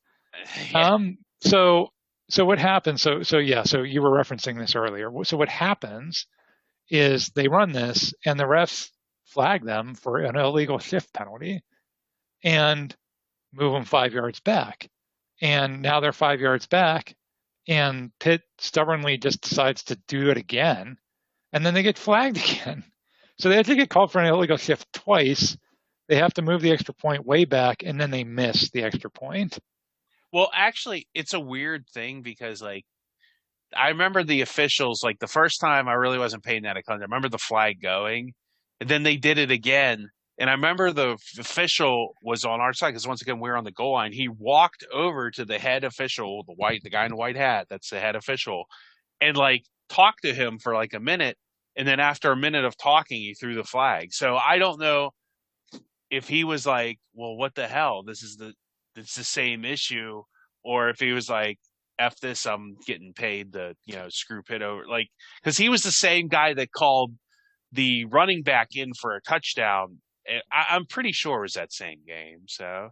Yeah. So what happens? So you were referencing this earlier. So what happens is they run this, and the refs flag them for an illegal shift penalty, and move them 5 yards back. And now they're 5 yards back, and Pitt stubbornly just decides to do it again, and then they get flagged again. So they actually get called for an illegal shift twice. They have to move the extra point way back, and then they miss the extra point.
Well, actually, it's a weird thing because, like, I remember the officials, like, the first time I really wasn't paying that attention. I remember the flag going, and then they did it again. And I remember the official was on our side because, once again, we were on the goal line. He walked over to the head official, the guy in the white hat, that's the head official, and, like, talked to him for like a minute. And then after a minute of talking, he threw the flag. So I don't know if he was like, well, what the hell? It's the same issue, or if he was like, F this, I'm getting paid to, screw Pitt over. Like, because he was the same guy that called the running back in for a touchdown. I'm pretty sure it was that same game. So,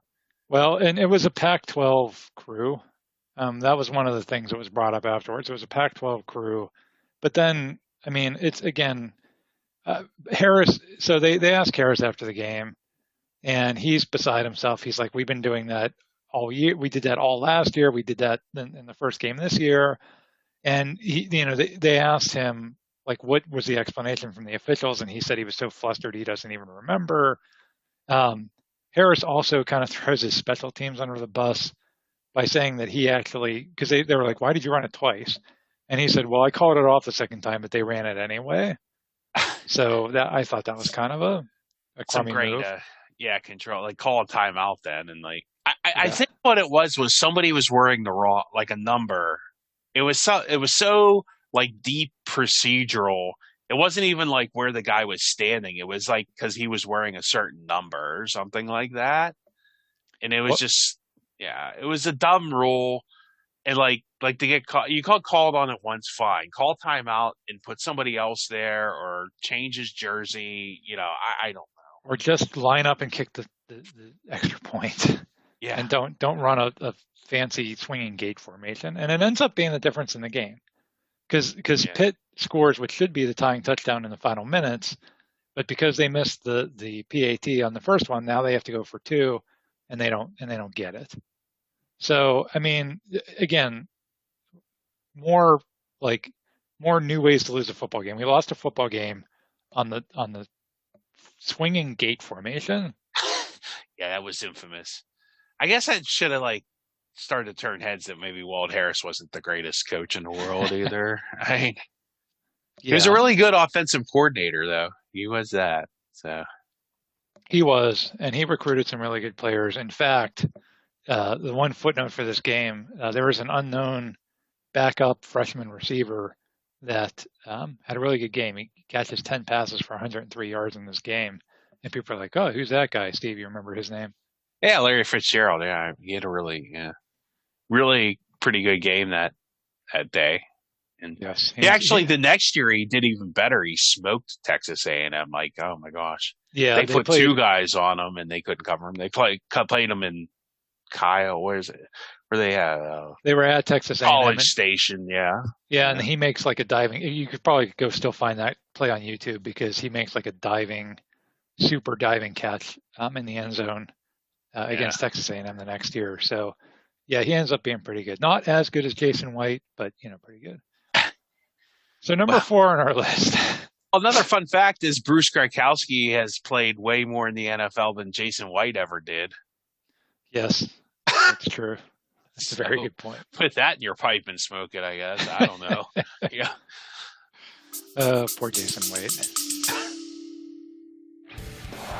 well, and it was a Pac-12 crew. That was one of the things that was brought up afterwards. It was a Pac-12 crew, but then, I mean, it's again, Harris. So they asked Harris after the game, and he's beside himself. He's like, "We've been doing that all year. We did that all last year. We did that in the first game this year." And they asked him, like, what was the explanation from the officials, and he said he was so flustered he doesn't even remember. Harris also kind of throws his special teams under the bus by saying that he actually, because they were like, "Why did you run it twice?" And he said, "Well, I called it off the second time, but they ran it anyway." So I thought that was kind of a crummy move.
Control, like, call a timeout then. And, like, I think what it was somebody was wearing the wrong, like, a number. It was so like deep procedural. It wasn't even like where the guy was standing. It was like because he was wearing a certain number or something like that. And it was it was a dumb rule. And like to get caught, you called on it once, fine. Call timeout and put somebody else there, or change his jersey. I don't know.
Or just line up and kick the extra point.
Yeah.
And don't run a fancy swinging gate formation. And it ends up being the difference in the game. Because Pitt scores what should be the tying touchdown in the final minutes, but because they missed the PAT on the first one, now they have to go for two, and they don't get it. So, I mean, again, more new ways to lose a football game. We lost a football game on the swinging gate formation.
Yeah, that was infamous. I guess I should have started to turn heads that maybe Walt Harris wasn't the greatest coach in the world either. He was a really good offensive coordinator, though. He was that. So
he was, and he recruited some really good players. In fact, the one footnote for this game, there was an unknown backup freshman receiver that had a really good game. He catches 10 passes for 103 yards in this game. And people are like, "Oh, who's that guy?" Steve, you remember his name?
Yeah, Larry Fitzgerald. Yeah, he had a really pretty good game that day. And
yes,
the next year he did even better. He smoked Texas A&M. Like, oh my gosh.
Yeah,
they put two guys on him and they couldn't cover him. They played him in Kyle. Where is it? Where they had?
They were at Texas A&M.
College Station. Yeah.
Yeah, and he makes like a diving. You could probably go still find that play on YouTube because he makes like a super diving catch in the end zone against Texas A&M the next year. So, yeah, he ends up being pretty good. Not as good as Jason White, but pretty good. So number 4 on our list.
Another fun fact is Bruce Gronkowski has played way more in the NFL than Jason White ever did.
Yes, that's true. That's a very good point.
Put that in your pipe and smoke it, I guess. I don't know. Yeah.
Poor Jason White.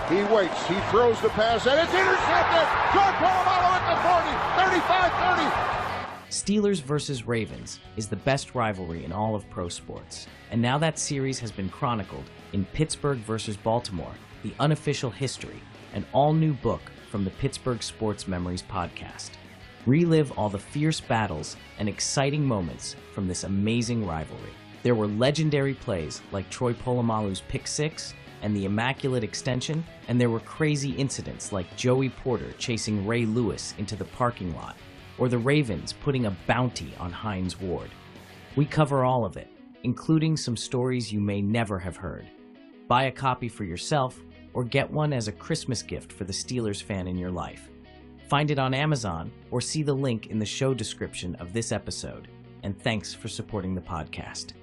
He waits. He throws the pass, and it's intercepted. George Polamalu at the 40, 35, 30.
Steelers versus Ravens is the best rivalry in all of pro sports. And now that series has been chronicled in Pittsburgh versus Baltimore, the unofficial history, an all-new book from the Pittsburgh Sports Memories podcast. Relive all the fierce battles and exciting moments from this amazing rivalry. There were legendary plays like Troy Polamalu's pick six and the immaculate extension, and there were crazy incidents like Joey Porter chasing Ray Lewis into the parking lot, or the Ravens putting a bounty on Hines Ward. We cover all of it, including some stories you may never have heard. Buy a copy for yourself, or get one as a Christmas gift for the Steelers fan in your life. Find it on Amazon, or see the link in the show description of this episode. and thanks for supporting the podcast.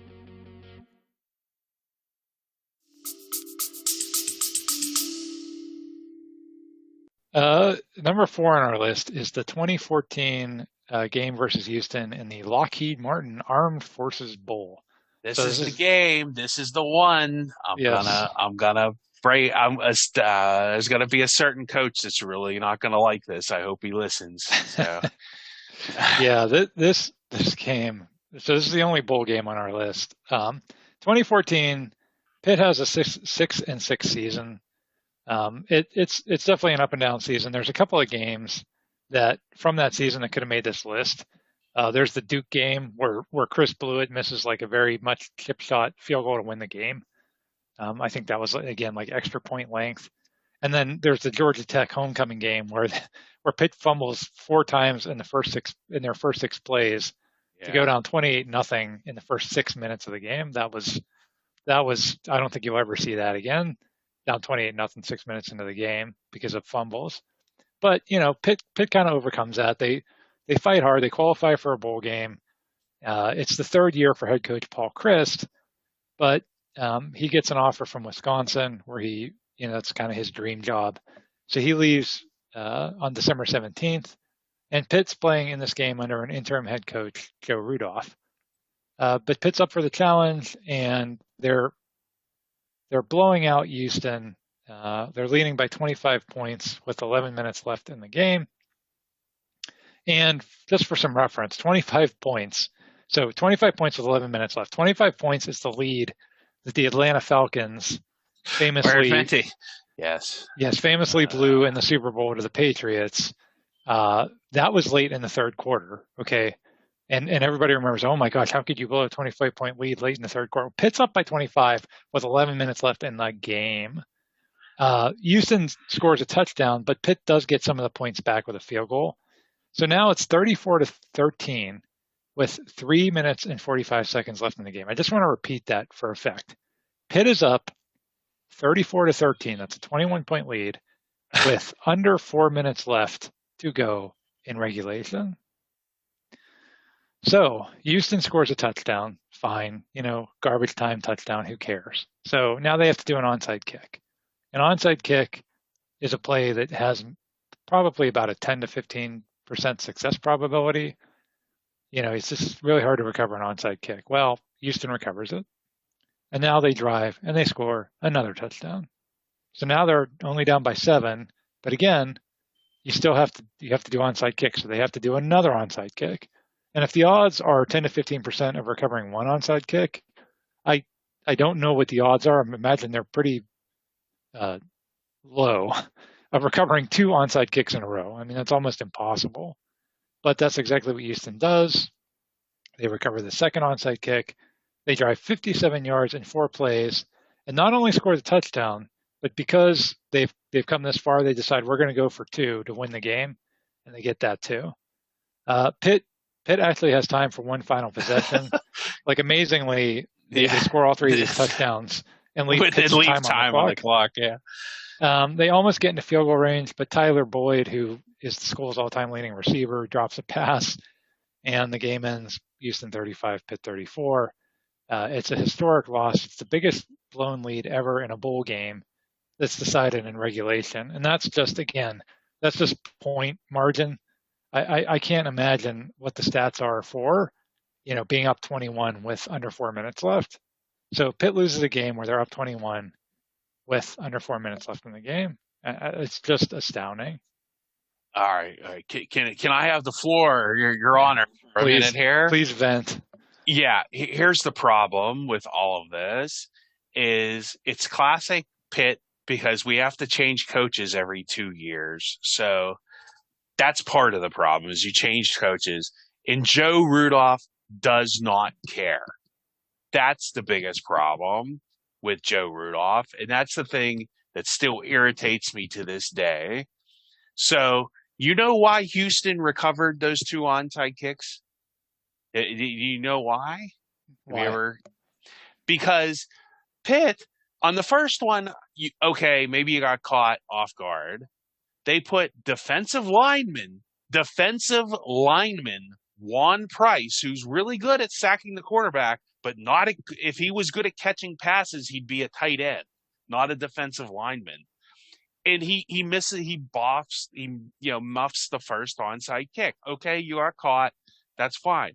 Number 4 on our list is the 2014 game versus Houston in the Lockheed Martin Armed Forces Bowl.
This is the game. This is the one. I'm gonna break. There's gonna be a certain coach that's really not gonna like this. I hope he listens. So.
Yeah, this game. So this is the only bowl game on our list. 2014, Pitt has a 6-6 season. It's definitely an up and down season. There's a couple of games that from that season that could have made this list. There's the Duke game where Chris Blewett misses like a very much chip shot field goal to win the game. I think that was again like extra point length. And then there's the Georgia Tech homecoming game where Pitt fumbles 4 times in their first 6 plays to go down 28-0 in the first 6 minutes of the game. That was I don't think you'll ever see that again. Down 28-0 6 minutes into the game because of fumbles. But Pitt kind of overcomes that. They fight hard. They qualify for a bowl game. It's the 3rd year for head coach Paul Chryst, but he gets an offer from Wisconsin where he that's kind of his dream job. So he leaves on December 17th, and Pitt's playing in this game under an interim head coach, Joe Rudolph. But Pitt's up for the challenge, and they're blowing out Houston. They're leading by 25 points with 11 minutes left in the game. And just for some reference, 25 points. So 25 points with 11 minutes left. 25 points is the lead that the Atlanta Falcons famously blew in the Super Bowl to the Patriots. That was late in the 3rd quarter. Okay. And everybody remembers, oh my gosh, how could you blow a 25-point lead late in the 3rd quarter? Pitt's up by 25 with 11 minutes left in the game. Houston scores a touchdown, but Pitt does get some of the points back with a field goal. So now it's 34-13 with 3 minutes and 45 seconds left in the game. I just want to repeat that for effect. Pitt is up 34-13. That's a 21-point lead with under 4 minutes left to go in regulation. So Houston scores a touchdown. Fine. Garbage time touchdown. Who cares? So now they have to do an onside kick. An onside kick is a play that has probably about a 10 to 15% success probability. It's just really hard to recover an onside kick. Well, Houston recovers it. And now they drive and they score another touchdown. So now they're only down by 7. But again, you have to do onside kicks. So they have to do another onside kick. And if the odds are 10 to 15% of recovering one onside kick, I don't know what the odds are. I imagine they're pretty low of recovering 2 onside kicks in a row. I mean, that's almost impossible. But that's exactly what Houston does. They recover the second onside kick. They drive 57 yards in 4 plays, and not only score the touchdown, but because they've come this far, they decide we're going to go for 2 to win the game, and they get that too. Pitt actually has time for one final possession. Like amazingly, they score all 3 of these touchdowns and leave time on the clock. Yeah. They almost get into field goal range, but Tyler Boyd, who is the school's all-time leading receiver, drops a pass, and the game ends Houston 35, Pitt 34. It's a historic loss. It's the biggest blown lead ever in a bowl game that's decided in regulation. And that's just point margin. I can't imagine what the stats are for, being up 21 with under 4 minutes left. So Pitt loses a game where they're up 21 with under 4 minutes left in the game. It's just astounding.
All right. Can I have the floor, Your Honor, for a minute here?
Please vent.
Yeah. Here's the problem with all of this is it's classic Pitt because we have to change coaches every 2 years. So that's part of the problem is you change coaches. And Joe Rudolph does not care. That's the biggest problem with Joe Rudolph. And that's the thing that still irritates me to this day. So you know why Houston recovered those 2 onside kicks? Do you know why?
Why?
Because Pitt, on the first one, maybe you got caught off guard. They put defensive linemen Juan Price, who's really good at sacking the quarterback, but if he was good at catching passes, he'd be a tight end, not a defensive lineman. And he misses, muffs the first onside kick. Okay, you are caught. That's fine.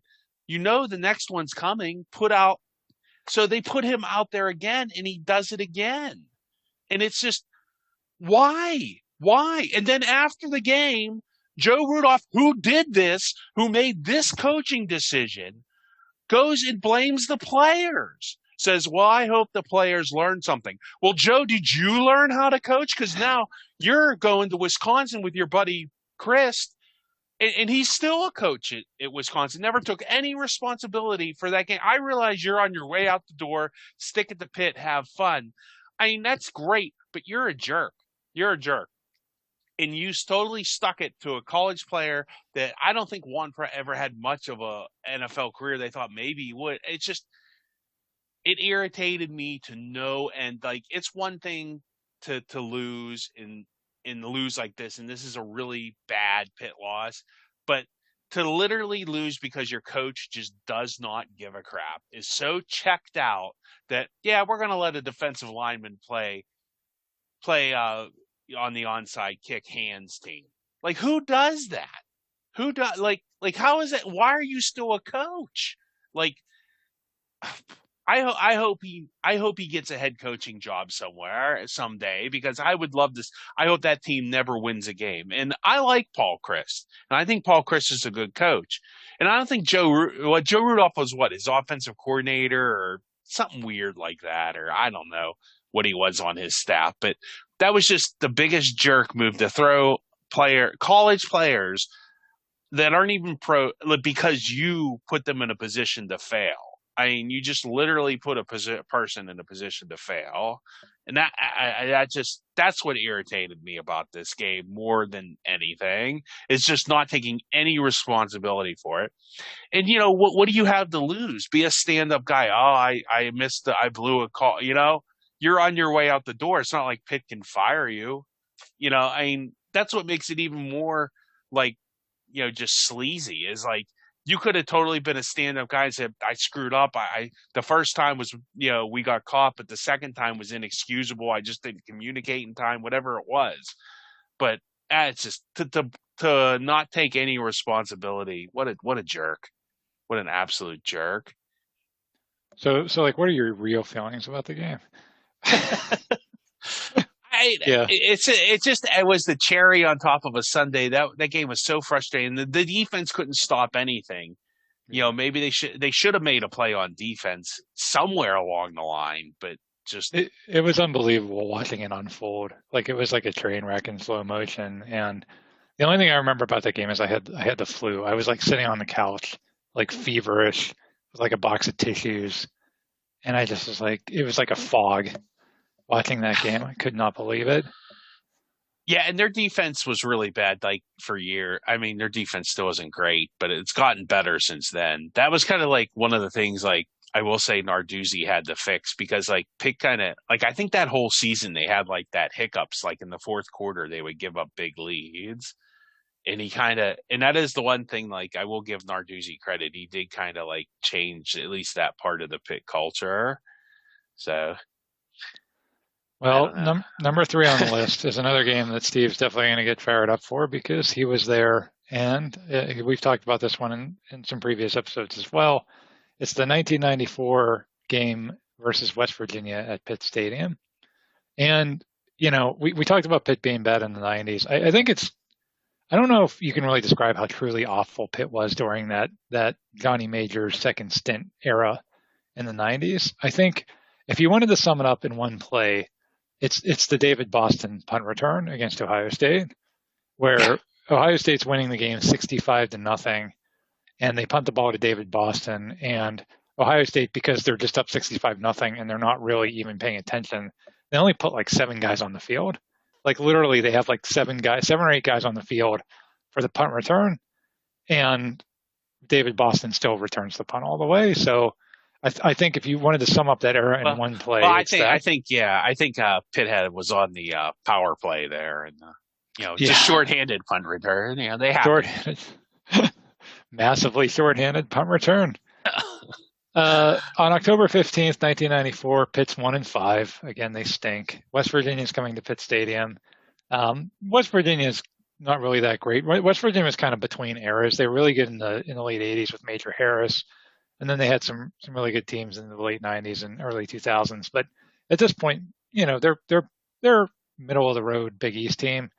The next one's coming. So they put him out there again, and he does it again. And it's just, why? Why? And then after the game, Joe Rudolph, who did this, who made this coaching decision, goes and blames the players. Says, well, I hope the players learn something. Well, Joe, did you learn how to coach? Because now you're going to Wisconsin with your buddy Chris, and he's still a coach at Wisconsin. Never took any responsibility for that game. I realize you're on your way out the door, stick at the pit, have fun. I mean, that's great, but you're a jerk. You're a jerk. And you totally stuck it to a college player that I don't think Juan ever had much of a NFL career. They thought maybe he would. It's just, it irritated me to no end. Like, it's one thing to lose and lose like this, and this is a really bad Pitt loss, but to literally lose because your coach just does not give a crap, is so checked out that, yeah, we're going to let a defensive lineman play on the onside kick hands team. Like, who does that? Who does, like how is it? Why are you still a coach? Like, I hope he gets a head coaching job somewhere someday, because I would love this. I hope that team never wins a game. And I like Paul Chryst, and I think Paul Chryst is a good coach. And I don't think Joe Rudolph was his offensive coordinator or something weird like that, or I don't know what he was on his staff, but that was just the biggest jerk move to throw college players that aren't even pro, because you put them in a position to fail. I mean, you just literally put a person in a position to fail. And that's what irritated me about this game more than anything. It's just not taking any responsibility for it. And, what do you have to lose? Be a stand-up guy. Oh, I blew a call. You're on your way out the door. It's not like Pitt can fire you. I mean, that's what makes it even more like, just sleazy, is like, you could have totally been a stand-up guy and said, I screwed up. The first time was, we got caught, but the second time was inexcusable. I just didn't communicate in time, whatever it was. But it's just to not take any responsibility. What a jerk. What an absolute jerk.
So like, what are your real feelings about the game?
It was the cherry on top of a sundae. That game was so frustrating. The defense couldn't stop anything. Maybe they should have made a play on defense somewhere along the line, but just
it was unbelievable watching it unfold. Like, it was like a train wreck in slow motion. And the only thing I remember about that game is I had the flu. I was like sitting on the couch, like feverish, with like a box of tissues, and I just was like, it was like a fog. Watching that game, I could not believe it.
Yeah, and their defense was really bad, like, for a year. I mean, their defense still isn't great, but it's gotten better since then. That was kind of like one of the things, like, I will say Narduzzi had to fix, because, like, Pitt kind of, like, I think that whole season they had, like, that hiccups, like, in the fourth quarter, they would give up big leads. And and that is the one thing, like, I will give Narduzzi credit. He did kind of, like, change at least that part of the Pitt culture. So...
Well, number 3 on the list is another game that Steve's definitely going to get fired up for, because he was there, and we've talked about this one in some previous episodes as well. It's the 1994 game versus West Virginia at Pitt Stadium. And, we talked about Pitt being bad in the 90s. I think I don't know if you can really describe how truly awful Pitt was during that Johnny Majors second stint era in the 90s. I think if you wanted to sum it up in one play, it's the David Boston punt return against Ohio State, where Ohio State's winning the game 65-0, and they punt the ball to David Boston, and Ohio State, because they're just up 65-0 and they're not really even paying attention, they only put like 7 guys on the field. Like, literally, they have like 7 or 8 guys on the field for the punt return, and David Boston still returns the punt all the way. So I think if you wanted to sum up that era in one play,
I think Pitt was on the power play there, and just shorthanded punt return. They have
shorthanded. Massively shorthanded punt return. On October 15th, 1994, Pitt's 1-5. Again, they stink. West Virginia's coming to Pitt Stadium. West Virginia's not really that great. West Virginia was kind of between eras. They were really good in the late 80s with Major Harris, and then they had some really good teams in the late 90s and early 2000s. But at this point, they're middle of the road Big East team.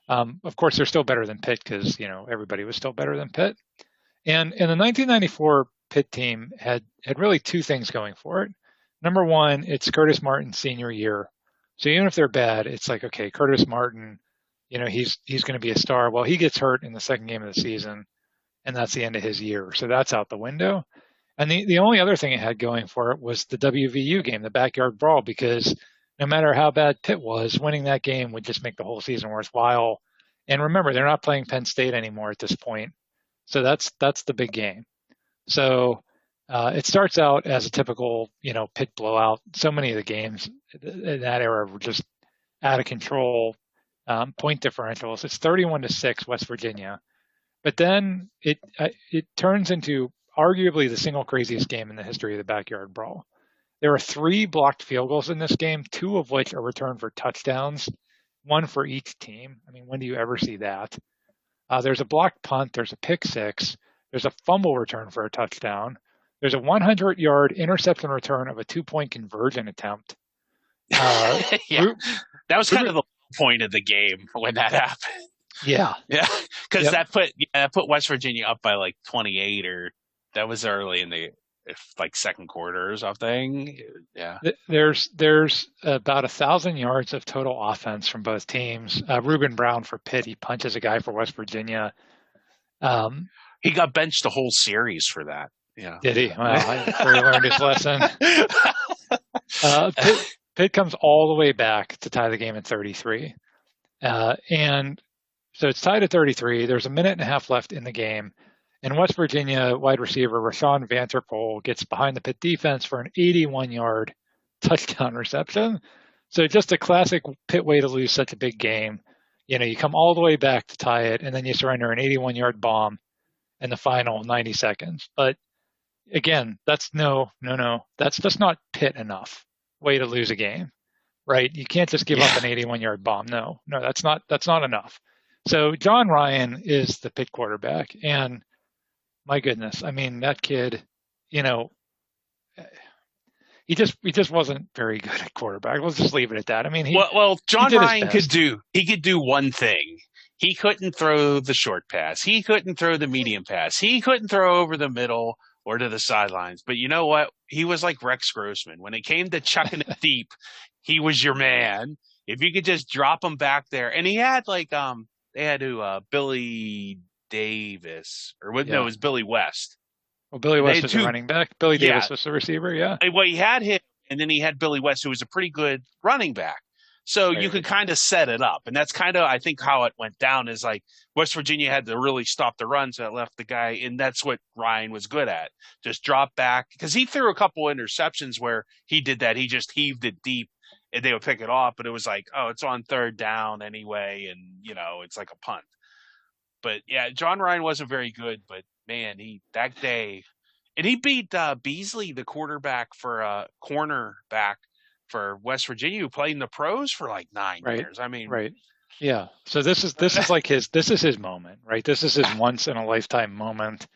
Of course, they're still better than Pitt because everybody was still better than Pitt. And in the 1994 Pitt team had really two things going for it. Number one, it's Curtis Martin's senior year. So even if they're bad, it's like, okay, Curtis Martin, he's going to be a star. Well, he gets hurt in the second game of the season, and that's the end of his year. So that's out the window. And the only other thing it had going for it was the WVU game, the backyard brawl, because no matter how bad Pitt was, winning that game would just make the whole season worthwhile. And remember, they're not playing Penn State anymore at this point. So that's the big game. So it starts out as a typical, Pitt blowout. So many of the games in that era were just out of control. Point differentials. It's 31-6 West Virginia. But then it turns into arguably the single craziest game in the history of the backyard brawl. There are 3 blocked field goals in this game, 2 of which are returned for touchdowns, 1 for each team. I mean, when do you ever see that? There's a blocked punt. There's a pick six. There's a fumble return for a touchdown. There's a 100-yard interception return of a 2-point conversion attempt.
Yeah, that was kind of the point of the game when that happened.
Yeah,
because that put West Virginia up by like 28, or that was early in the second quarter or something. Yeah,
there's about 1,000 yards of total offense from both teams. Reuben Brown for Pitt, he punches a guy for West Virginia.
He got benched the whole series for that. Yeah,
did he? Well, he learned his lesson. Pitt comes all the way back to tie the game at 33, and so it's tied at 33. There's a minute and a half left in the game. And West Virginia wide receiver Rashawn Vanterpool gets behind the Pitt defense for an 81-yard touchdown reception. So just a classic Pitt way to lose such a big game. You come all the way back to tie it, and then you surrender an 81-yard bomb in the final 90 seconds. But again, that's no. That's just not Pitt enough way to lose a game, right? You can't just give up an 81-yard bomb. No, that's not enough. So John Ryan is the Pitt quarterback, and my goodness, I mean, that kid, he just wasn't very good at quarterback. Let's just leave it at that. I mean,
John Ryan could do one thing. He couldn't throw the short pass. He couldn't throw the medium pass. He couldn't throw over the middle or to the sidelines. But you know what? He was like Rex Grossman. When it came to chucking it deep, he was your man. If you could just drop him back there. And he had they had Billy Davis, or what? No, it was Billy West.
Well, Billy West was the running back. Billy Davis was the receiver. Yeah.
Well, he had him, and then he had Billy West, who was a pretty good running back. So you could kind of set it up, and that's kind of, I think, how it went down. Is like West Virginia had to really stop the run, so it left the guy, and that's what Ryan was good at. Just drop back, because he threw a couple interceptions where he did that. He just heaved it deep, and they would pick it off, but it was like, oh, it's on third down anyway, and it's like a punt. But yeah, John Ryan wasn't very good, but man, that day, and he beat Beasley, the quarterback for cornerback for West Virginia, who played in the pros for like 9 years. I mean,
right. Yeah. So this is like his moment, right? This is his once in a lifetime moment.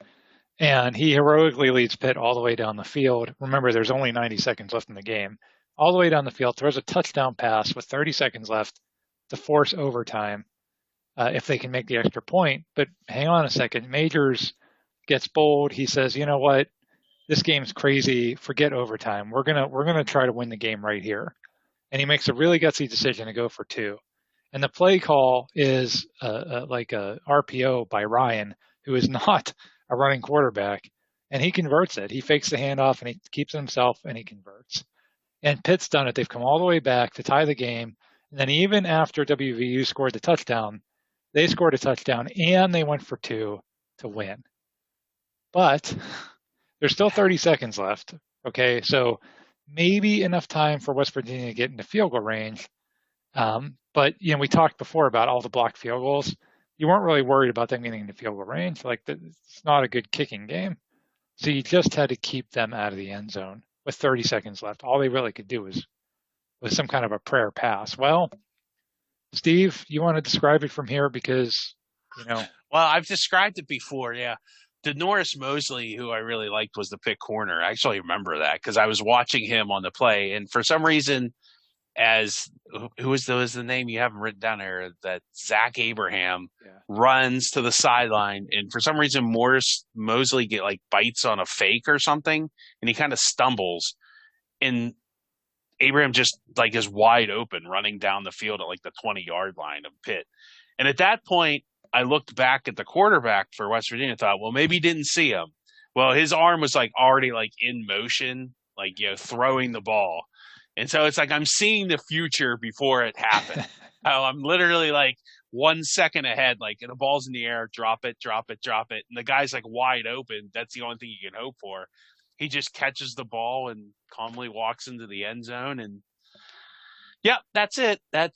And he heroically leads Pitt all the way down the field. Remember, there's only 90 seconds left in the game. All the way down the field, throws a touchdown pass with 30 seconds left to force overtime if they can make the extra point. But hang on a second. Majors gets bold. He says, you know what? This game's crazy. Forget overtime. We're gonna try to win the game right here. And he makes a really gutsy decision to go for 2. And the play call is like a RPO by Ryan, who is not a running quarterback, and he converts it. He fakes the handoff, and he keeps it himself, and he converts. And Pitt's done it. They've come all the way back to tie the game. And then even after WVU scored the touchdown, they scored a touchdown, and they went for 2 to win. But there's still 30 seconds left. Okay, so maybe enough time for West Virginia to get into field goal range. But we talked before about all the blocked field goals. you weren't really worried about them getting into field goal range. Like, it's not a good kicking game. So you just had to keep them out of the end zone with 30 seconds left. All they really could do was some kind of a prayer pass. Well, Steve, you want to describe it from here because,
Well, I've described it before, yeah. Norris Mosley, who I really liked, was the Pitt corner. I actually remember that because I was watching him on the play, and for some reason, who was the name you haven't written down here, that Zach Abraham runs to the sideline, and for some reason Mosley bites on a fake or something, and he kind of stumbles, and Abraham just is wide open running down the field at the 20-yard line of Pitt. And at that point, I looked back at the quarterback for West Virginia and thought, well, maybe he didn't see him. Well, his arm was already in motion, throwing the ball. And so it's I'm seeing the future before it happened. I'm literally 1 second ahead, and the ball's in the air, drop it. And the guy's wide open. That's the only thing you can hope for. He just catches the ball and calmly walks into the end zone. And yeah, that's it. That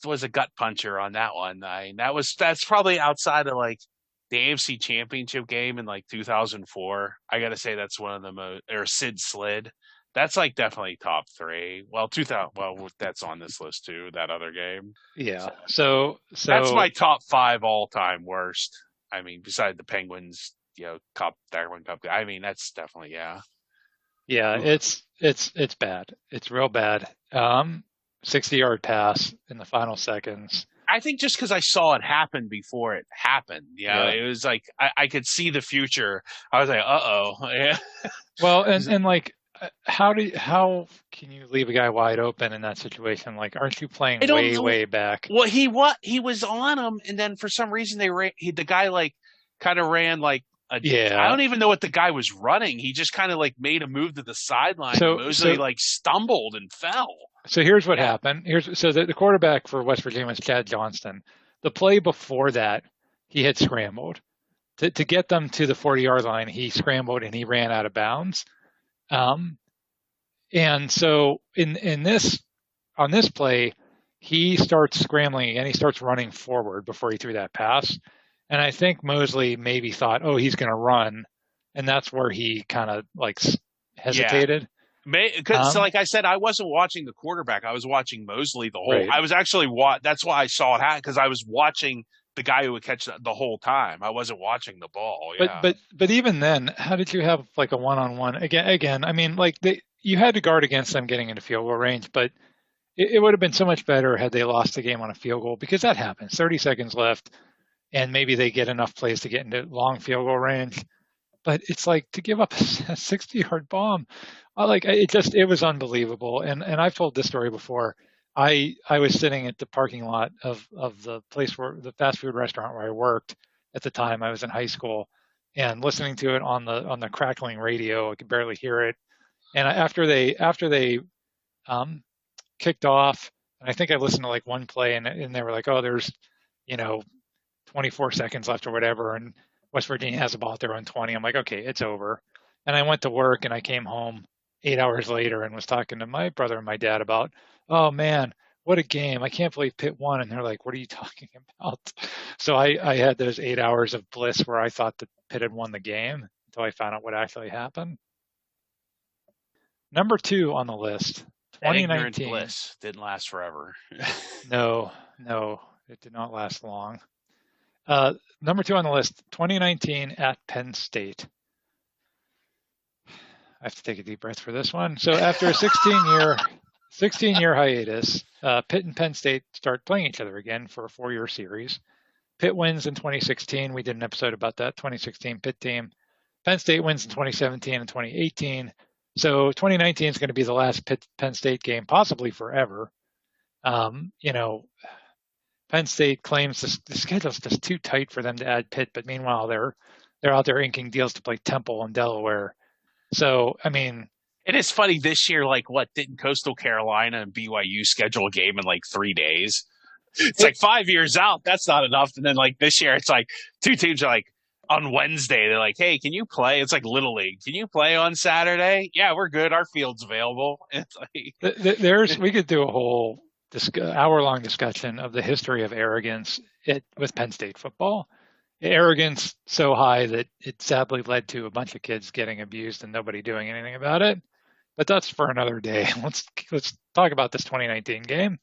was a gut puncher on that one. That's probably outside of the AFC Championship game in 2004. I got to say that's one of the most, or Sid Slid. That's definitely top three. Well, 2000. Well, that's on this list too. That other game.
Yeah. So
that's my top 5 all time worst. I mean, beside the Penguins, Cup, Darwin Cup. I mean, that's definitely
Yeah, it's bad. It's real bad. 60-yard pass in the final seconds.
I think just because I saw it happen before it happened. It was I could see the future. I was uh-oh. Yeah.
Well, and how can you leave a guy wide open in that situation? Aren't you playing way back?
Well, he was on him, and then for some reason the guy kind of ran I don't even know what the guy was running. He just kind of made a move to the sideline. So Mosley stumbled and fell.
So here's what happened. The quarterback for West Virginia was Chad Johnston. The play before that, he had scrambled to get them to the 40-yard line. He scrambled and he ran out of bounds. And so on this play, he starts scrambling again. He starts running forward before he threw that pass. And I think Mosley maybe thought, oh, he's going to run. And that's where he kind of hesitated.
Because like I said, I wasn't watching the quarterback. I was watching Mosley the whole.
Right.
I was actually that's why I saw it happen, because I was watching the guy who would catch the whole time. I wasn't watching the ball. Yeah.
But even then, how did you have a one-on-one again? I mean, you had to guard against them getting into field goal range, but it would have been so much better had they lost the game on a field goal, because that happens. 30 seconds left, and maybe they get enough plays to get into long field goal range. But it's to give up a 60-yard bomb. It was unbelievable. And I've told this story before. I was sitting at the parking lot of the place where the fast food restaurant where I worked at the time. I was in high school, and listening to it on the crackling radio. I could barely hear it. And after they kicked off, and I think I listened to one play, and they were like, oh, there's 24 seconds left or whatever, and West Virginia has the ball at their own 20. I'm like, okay, it's over. And I went to work, and I came home 8 hours later and was talking to my brother and my dad about, oh man, what a game. I can't believe Pitt won. And they're like, what are you talking about? So I had those 8 hours of bliss where I thought that Pitt had won the game until I found out what actually happened. Number 2 on the list, 2019.
Bliss didn't last forever.
No, it did not last long. Number 2 on the list, 2019 at Penn State. I have to take a deep breath for this one. So after a 16-year hiatus, Pitt and Penn State start playing each other again for a 4-year series. Pitt wins in 2016. We did an episode about that 2016 Pitt team. Penn State wins in 2017 and 2018. So 2019 is going to be the last Penn State game, possibly forever. Penn State claims the schedule's just too tight for them to add Pitt, but meanwhile they're out there inking deals to play Temple and Delaware. So, I mean,
it is funny this year. Didn't Coastal Carolina and BYU schedule a game in 3 days? It's 5 years out. That's not enough. And then this year, it's two teams are on Wednesday. They're like, hey, can you play? It's like Little League. Can you play on Saturday? Yeah, we're good. Our field's available. It's
we could do a whole hour-long discussion of the history of arrogance with Penn State football. Arrogance so high that it sadly led to a bunch of kids getting abused and nobody doing anything about it. But that's for another day. Let's talk about this 2019 game.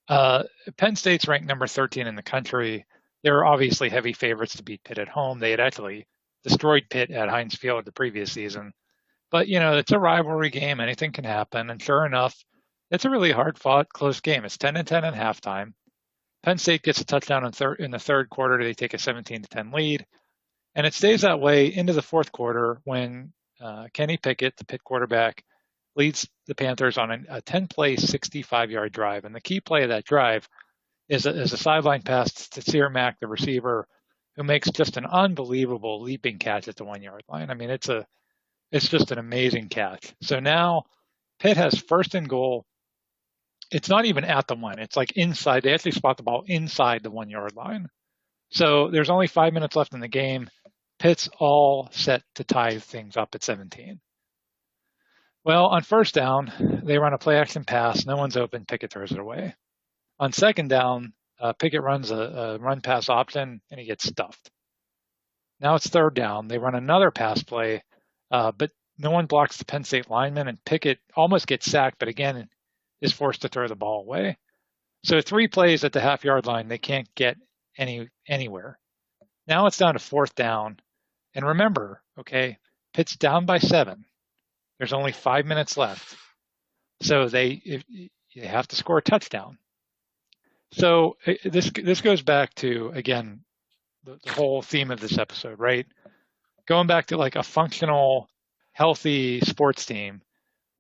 Penn State's ranked number 13 in the country. They were obviously heavy favorites to beat Pitt at home. They had actually destroyed Pitt at Heinz Field the previous season. But, it's a rivalry game. Anything can happen. And sure enough, it's a really hard-fought, close game. It's 10-10 at halftime. Penn State gets a touchdown in the third quarter. They take a 17-10 lead. And it stays that way into the fourth quarter when Kenny Pickett, the Pitt quarterback, leads the Panthers on a 10-play, 65-yard drive. And the key play of that drive is a sideline pass to Sear Mack, the receiver, who makes just an unbelievable leaping catch at the 1-yard line. I mean, it's just an amazing catch. So now Pitt has first and goal. It's not even at the 1. It's like inside. They actually spot the ball inside the 1-yard line. So there's only 5 minutes left in the game. Pitt's all set to tie things up at 17. Well, on first down, they run a play action pass. No one's open. Pickett throws it away. On second down, Pickett runs a run pass option and he gets stuffed. Now it's third down. They run another pass play, but no one blocks the Penn State lineman, and Pickett almost gets sacked, but again is forced to throw the ball away. So 3 plays at the half-yard line, they can't get anywhere. Now it's down to fourth down. And remember, okay, Pitt's down by 7. There's only 5 minutes left. So they have to score a touchdown. So this goes back to, again, the whole theme of this episode, right? Going back to like a functional, healthy sports team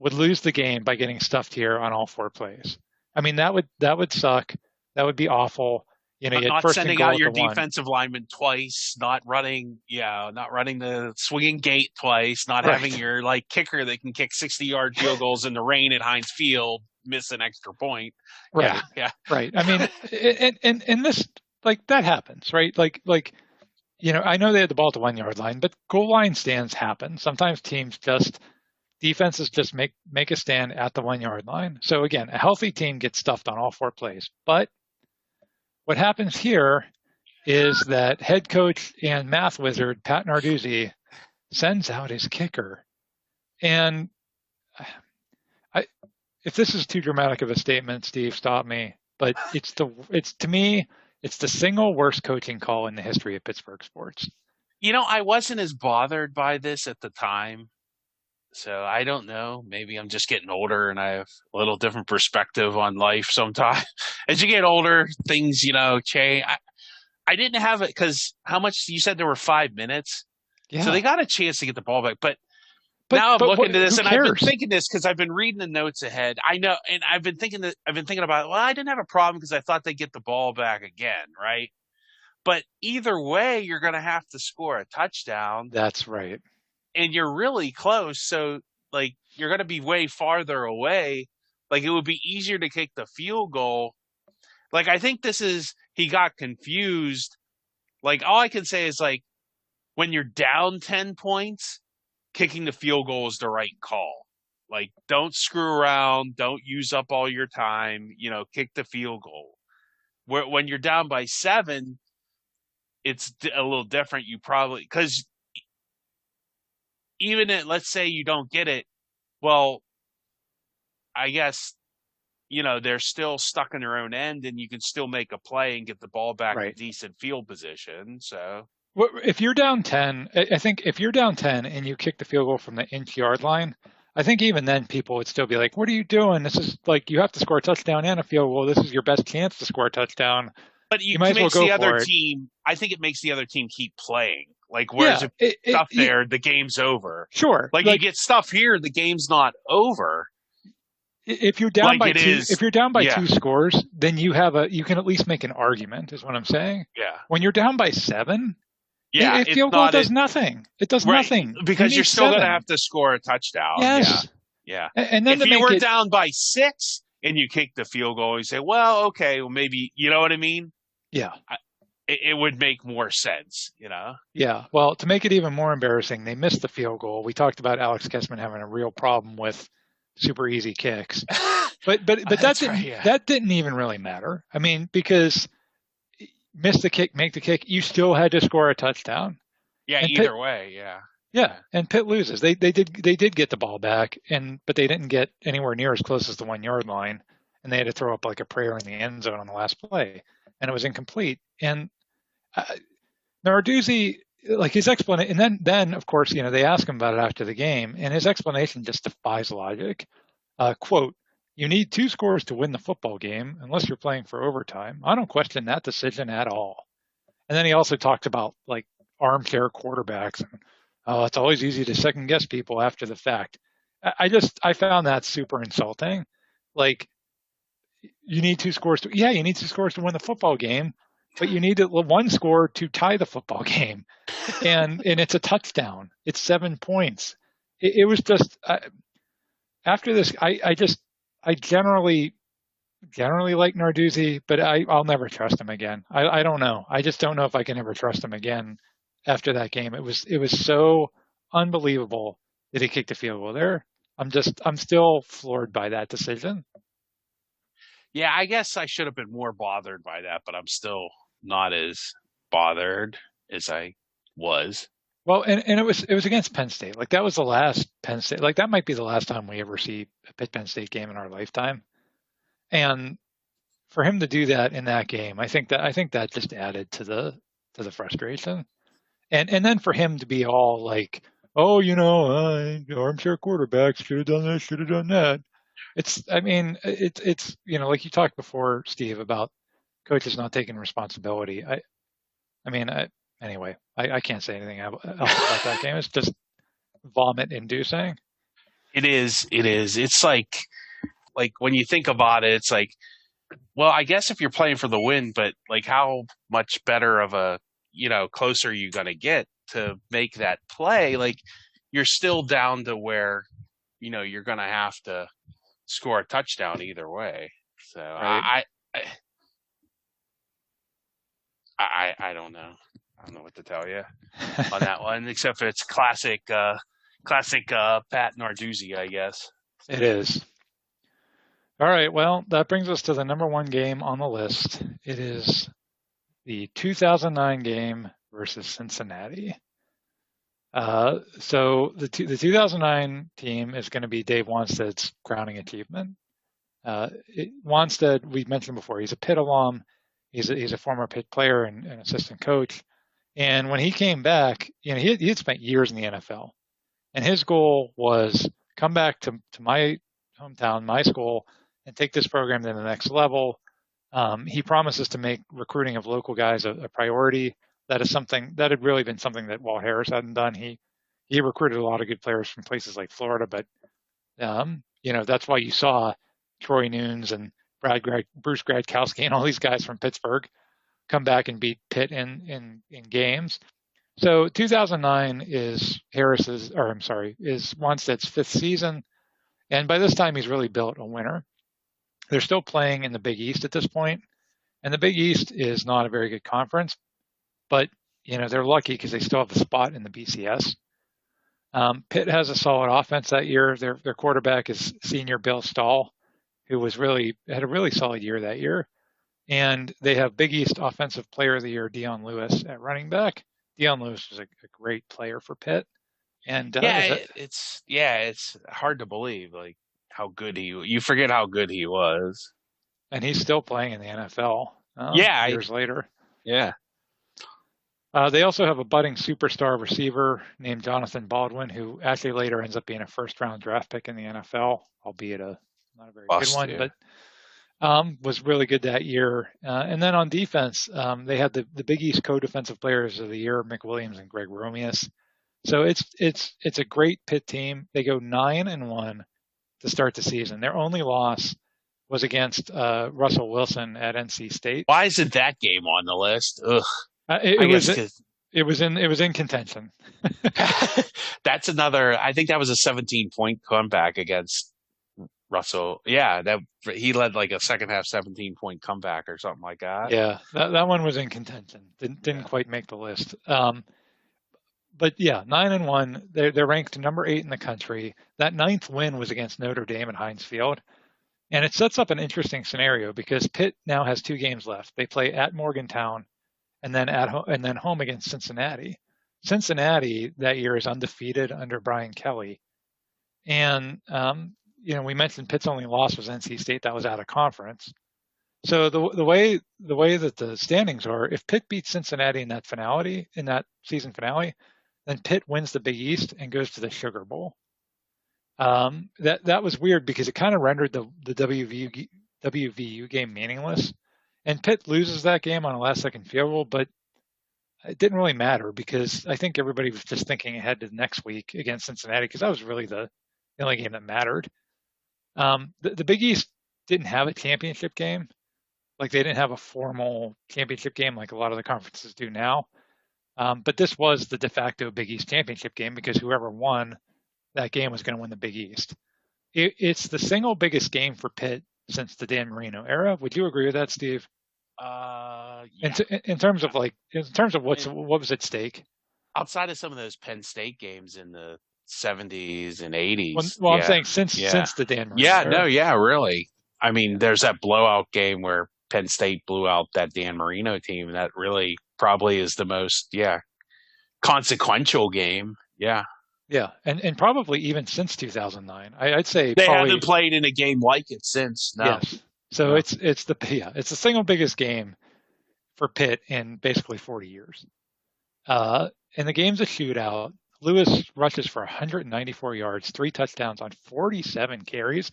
would lose the game by getting stuffed here on all 4 plays. I mean, that would suck. That would be awful.
Not sending out your defensive lineman twice, not running the swinging gate twice, not having your kicker that can kick 60-yard field goals in the rain at Heinz Field miss an extra point.
Right.
Yeah.
Right. I mean, and this that happens, right? I know they had the ball at the 1-yard line, but goal line stands happen. Sometimes defenses just make a stand at the 1-yard line. So again, a healthy team gets stuffed on all 4 plays, but what happens here is that head coach and math wizard Pat Narduzzi sends out his kicker. And if this is too dramatic of a statement, Steve, stop me. But it's to me, it's the single worst coaching call in the history of Pittsburgh sports.
I wasn't as bothered by this at the time. So I don't know. Maybe I'm just getting older and I have a little different perspective on life sometimes. As you get older, things, change. I didn't have it because how much you said there were 5 minutes. Yeah. So they got a chance to get the ball back. But now I'm looking to this and I've been thinking this because I've been reading the notes ahead. I know. And I've been thinking about, I didn't have a problem because I thought they'd get the ball back again. Right. But either way, you're going to have to score a touchdown.
That's right.
And you're really close, so you're going to be way farther away. It would be easier to kick the field goal. I think he got confused. All I can say is when you're down 10 points, kicking the field goal is the right call. Don't screw around, don't use up all your time. Kick the field goal. When you're down by 7, it's a little different. You probably because. Even let's say you don't get it, well, I guess, they're still stuck in their own end and you can still make a play and get the ball back in decent field position. So
if you're down 10, I think if you're down 10 and you kick the field goal from the inch-yard line, I think even then people would still be like, what are you doing? This is you have to score a touchdown and a field goal. This is your best chance to score a touchdown.
But you might as well go for it. I think it makes the other team keep playing. Whereas if stuff there, the game's over.
Sure.
You get stuff here, the game's not over.
If you're down by 2, if you're down by 2 scores, then you can at least make an argument, is what I'm saying.
Yeah.
When you're down by 7, a field goal does nothing. It does nothing.
Because you're still going to have to score a touchdown.
Yes.
Yeah.
And then
if you were down by 6 and you kick the field goal, you say, well, okay, well maybe, you know what I mean?
Yeah.
It would make more sense,
Yeah. Well, to make it even more embarrassing, they missed the field goal. We talked about Alex Kessman having a real problem with super easy kicks. But that didn't even really matter. I mean, because miss the kick, make the kick, you still had to score a touchdown.
Yeah,
and
either
Pitt,
way, yeah.
Yeah, and Pitt loses. They did get the ball back, but they didn't get anywhere near as close as the 1 yard line, and they had to throw up like a prayer in the end zone on the last play, and it was incomplete. And Narduzzi, like his explanation, and then of course, they ask him about it after the game, and his explanation just defies logic. Quote, "You need 2 scores to win the football game unless you're playing for overtime. I don't question that decision at all." And then he also talked about like armchair quarterbacks and, oh, it's always easy to second guess people after the fact. I found that super insulting. Like, you need 2 scores you need 2 scores to win the football game, but you need 1 score to tie the football game. And it's a touchdown. It's 7 points. It was just, after this, I generally like Narduzzi, but I'll never trust him again. I don't know. I just don't know if I can ever trust him again after that game. It was so unbelievable that he kicked a field goal there. I'm still floored by that decision.
Yeah, I guess I should have been more bothered by that, but I'm still not as bothered as I was.
Well, and it was against Penn State. Like, that was the last Penn State. Like, that might be the last time we ever see a Pitt-Penn State game in our lifetime. And for him to do that in that game, I think that just added to the frustration. And then for him to be all like, "Oh, armchair quarterbacks should have done this, should have done that." It's like you talked before, Steve, about coaches not taking responsibility. Anyway, I can't say anything else about that game. It's just vomit inducing.
It is. It's like when you think about it, it's like, well, I guess if you're playing for the win, but like how much better of a, closer are you going to get to make that play? Like, you're still down to where, you're going to have to score a touchdown either way. So
right.
I don't know. I don't know what to tell you on that one, except for it's classic Pat Narduzzi, I guess.
It is. All right, well, that brings us to the number 1 game on the list. It is the 2009 game versus Cincinnati. So the 2009 team is going to be Dave Wanstead's crowning achievement. Wanstead, we mentioned before, he's a Pitt alum. He's a former Pitt player and assistant coach. And when he came back, he had spent years in the NFL. And his goal was come back to my hometown, my school, and take this program to the next level. He promises to make recruiting of local guys a priority. That is something that had really been something that Walt Harris hadn't done. He recruited a lot of good players from places like Florida, but that's why you saw Troy Nunes and Bruce Gradkowski and all these guys from Pittsburgh come back and beat Pitt in games. So 2009 is Wanstead's 5th season, and by this time he's really built a winner. They're still playing in the Big East at this point, and the Big East is not a very good conference, but they're lucky because they still have a spot in the BCS. Pitt has a solid offense that year. Their quarterback is senior Bill Stahl, who had a really solid year that year. And they have Big East Offensive Player of the Year Dion Lewis at running back. Dion Lewis was a great player for Pitt. And
it's hard to believe like how good you forget how good he was.
And he's still playing in the NFL. Years later.
Yeah.
They also have a budding superstar receiver named Jonathan Baldwin, who actually later ends up being a 1st-round draft pick in the NFL, albeit not a very good one, but was really good that year. And then on defense, they had the Big East co-defensive players of the year, Mick Williams and Greg Romius. So it's a great Pitt team. They go 9-1 to start the season. Their only loss was against Russell Wilson at NC State.
Why isn't that game on the list? Ugh.
It was in contention.
That's another. I think that was a 17-point comeback against Russell. Yeah, that he led like a second half 17-point comeback or something like that.
Yeah, that one was in contention. Didn't quite make the list. but yeah, 9-1. They're ranked number 8 in the country. That ninth win was against Notre Dame at Heinz Field, and it sets up an interesting scenario because Pitt now has 2 games left. They play at Morgantown and then and then home against Cincinnati. Cincinnati that year is undefeated under Brian Kelly, and we mentioned Pitt's only loss was NC State. That was out of conference. So the way that the standings are, if Pitt beats Cincinnati in that season finale, then Pitt wins the Big East and goes to the Sugar Bowl. That was weird because it kind of rendered the WVU game meaningless, and Pitt loses that game on a last-second field goal, but it didn't really matter because I think everybody was just thinking ahead to the next week against Cincinnati because that was really the only game that mattered. The Big East didn't have a championship game. Like they didn't have a formal championship game like a lot of the conferences do now. But this was the de facto Big East championship game because whoever won that game was going to win the Big East. It's the single biggest game for Pitt since the Dan Marino era. Would you agree with that, Steve?
Yeah.
In terms of what was at stake?
Outside of some of those Penn State games in the 70s and 80s.
Well, I'm saying since the Dan Marino
era. Really. I mean, there's that blowout game where Penn State blew out that Dan Marino team. That really probably is the most, consequential game. Yeah.
Yeah, and probably even since 2009, I'd say
they haven't played in a game like it since. No.
Yes, so it's the single biggest game for Pitt in basically 40 years. And the game's a shootout. Lewis rushes for 194 yards, 3 touchdowns on 47 carries.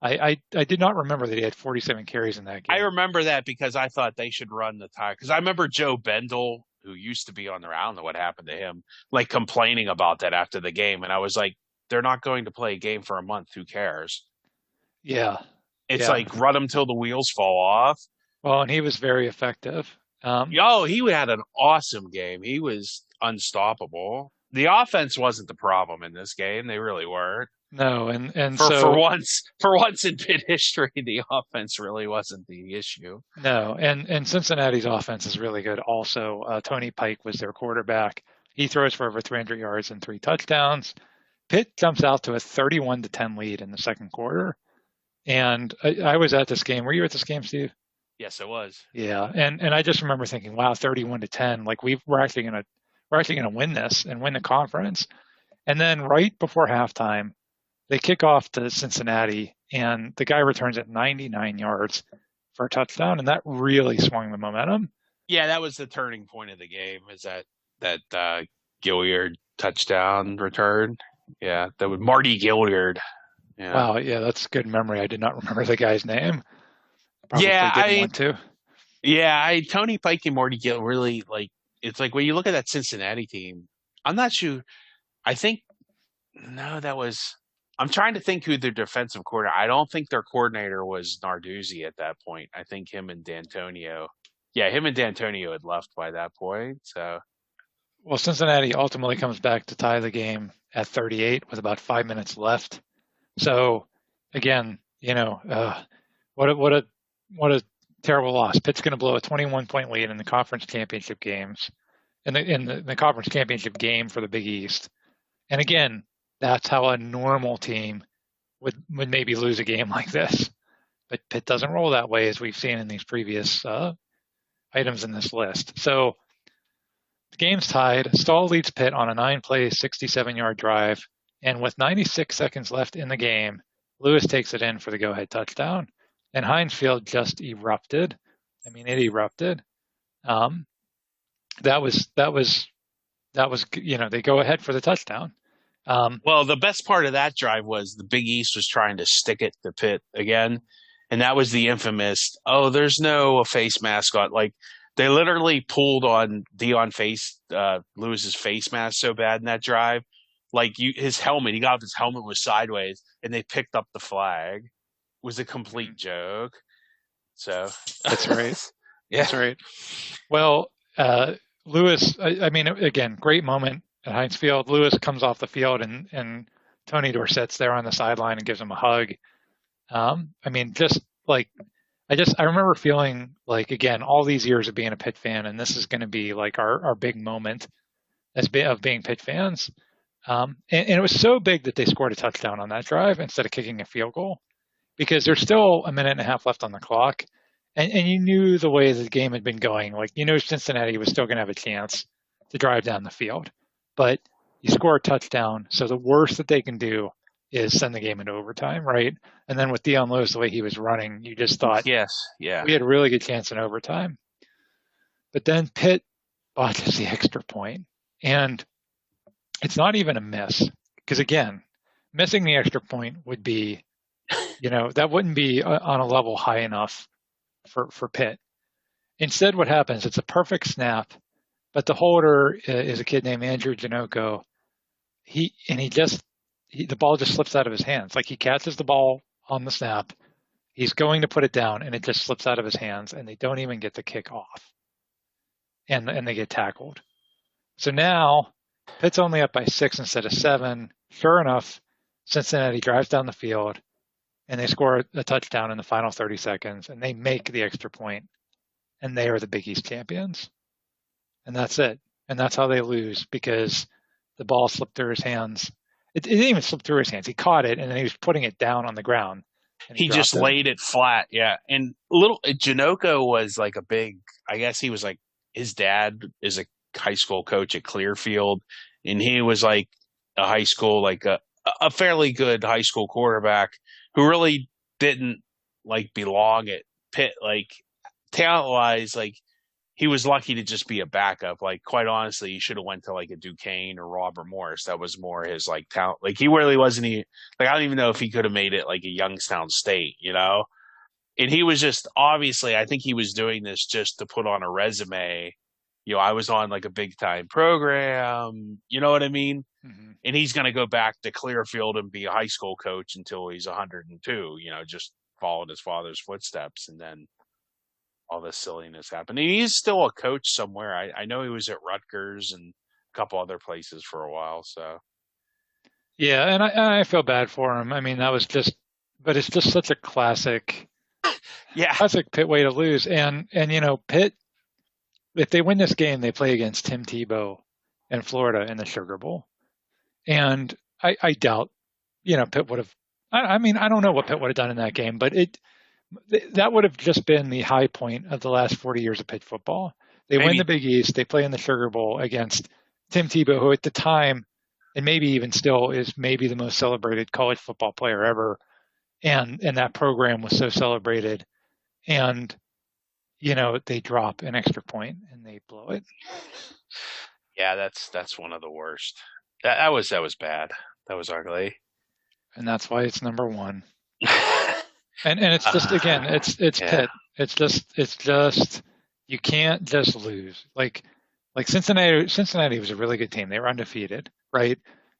I did not remember that he had 47 carries in that game.
I remember that because I thought they should run the tire. Because I remember Joe Bendel, who used to be on there, I don't know what happened to him, like complaining about that after the game. And I was like, they're not going to play a game for a month. Who cares?
Yeah.
It's like run them till the wheels fall off.
Well, and he was very effective.
He had an awesome game. He was unstoppable. The offense wasn't the problem in this game. They really weren't.
No, and
for once in Pitt history, the offense really wasn't the issue.
No, and Cincinnati's offense is really good. Also, Tony Pike was their quarterback. He throws for over 300 yards and 3 touchdowns. Pitt jumps out to a 31-10 lead in the second quarter. And I was at this game. Were you at this game, Steve?
Yes, I was.
Yeah, and I just remember thinking, wow, 31-10. Like we're actually gonna win this and win the conference. And then right before halftime, they kick off to Cincinnati, and the guy returns at 99 yards for a touchdown, and that really swung the momentum.
Yeah, that was the turning point of the game. Is that Gilliard touchdown return? Yeah, that was Marty Gilliard. Yeah.
Wow, yeah, that's good memory. I did not remember the guy's name.
Tony Pike and Marty Gilliard really it's like when you look at that Cincinnati team. I'm not sure. I'm trying to think who their defensive coordinator. I don't think their coordinator was Narduzzi at that point. I think him and D'Antonio had left by that point. So,
well, Cincinnati ultimately comes back to tie the game at 38 with about 5 minutes left. So, again, what a terrible loss. Pitt's going to blow a 21-point lead in the conference championship games, in the conference championship game for the Big East. And again, that's how a normal team would maybe lose a game like this. But Pitt doesn't roll that way, as we've seen in these previous items in this list. So the game's tied. Stahl leads Pitt on a 9-play, 67-yard drive. And with 96 seconds left in the game, Lewis takes it in for the go-ahead touchdown. And Heinz Field just erupted. I mean, it erupted. That was they go ahead for the touchdown.
Well, the best part of that drive was the Big East was trying to stick it to Pitt again. And that was the infamous, there's no face mask on. Like, they literally pulled on Lewis's face mask so bad in that drive. Like, his helmet, he got up, his helmet was sideways, and they picked up the flag. It was a complete joke. So.
That's right.
Yeah.
That's right. Well, Lewis, I mean, again, great moment at Heinz Field. Lewis comes off the field and Tony Dorsett's there on the sideline and gives him a hug. I mean, I remember feeling like, again, all these years of being a Pitt fan, and this is going to be like our big moment of being Pitt fans. And it was so big that they scored a touchdown on that drive instead of kicking a field goal, because there's still a minute and a half left on the clock. And you knew the way the game had been going. Like, Cincinnati was still going to have a chance to drive down the field. But you score a touchdown, so the worst that they can do is send the game into overtime, right? And then with Dion Lewis, the way he was running, you just thought,
yes, yeah,
we had a really good chance in overtime. But then Pitt botches the extra point. And it's not even a miss, because, again, missing the extra point would be, that wouldn't be on a level high enough for Pitt. Instead, what happens, it's a perfect snap, but the holder is a kid named Andrew Janoko. The ball just slips out of his hands. Like, he catches the ball on the snap, he's going to put it down, and it just slips out of his hands, and they don't even get the kick off. And they get tackled. So now Pitt's only up by 6 instead of 7. Sure enough, Cincinnati drives down the field, and they score a touchdown in the final 30 seconds, and they make the extra point, and they are the Big East champions. And that's it. And that's how they lose, because the ball slipped through his hands. It didn't even slip through his hands. He caught it, and then he was putting it down on the ground.
He just laid it flat, yeah. And Janoko was like a big, I guess he was like, his dad is a high school coach at Clearfield, and he was like a high school, like a fairly good high school quarterback who really didn't like belong at Pitt. Like, talent wise, like, he was lucky to just be a backup. Like, quite honestly, he should have went to like a Duquesne or Robert Morris. That was more his like talent. Like, he really wasn't I don't even know if he could have made it like a Youngstown State, And he was just, obviously, I think he was doing this just to put on a resume. I was on like a big time program, you know what I mean?
Mm-hmm.
And he's going to go back to Clearfield and be a high school coach until he's 102, just following his father's footsteps. And then all this silliness happened. And he's still a coach somewhere. I know he was at Rutgers and a couple other places for a while. So,
yeah, and I feel bad for him. I mean, but it's just such a classic Pitt way to lose. And Pitt, if they win this game, they play against Tim Tebow in Florida in the Sugar Bowl. And I doubt, Pitt would have. I mean, I don't know what Pitt would have done in that game, but that would have just been the high point of the last 40 years of Pitt football. They win the Big East. They play in the Sugar Bowl against Tim Tebow, who at the time, and maybe even still, is maybe the most celebrated college football player ever. And that program was so celebrated. And, they drop an extra point and they blow it.
Yeah, that's one of the worst. That was bad. That was ugly.
And that's why it's number one. And it's just, again, it's Pitt. It's just you can't just lose. Like Cincinnati was a really good team. They were undefeated, right?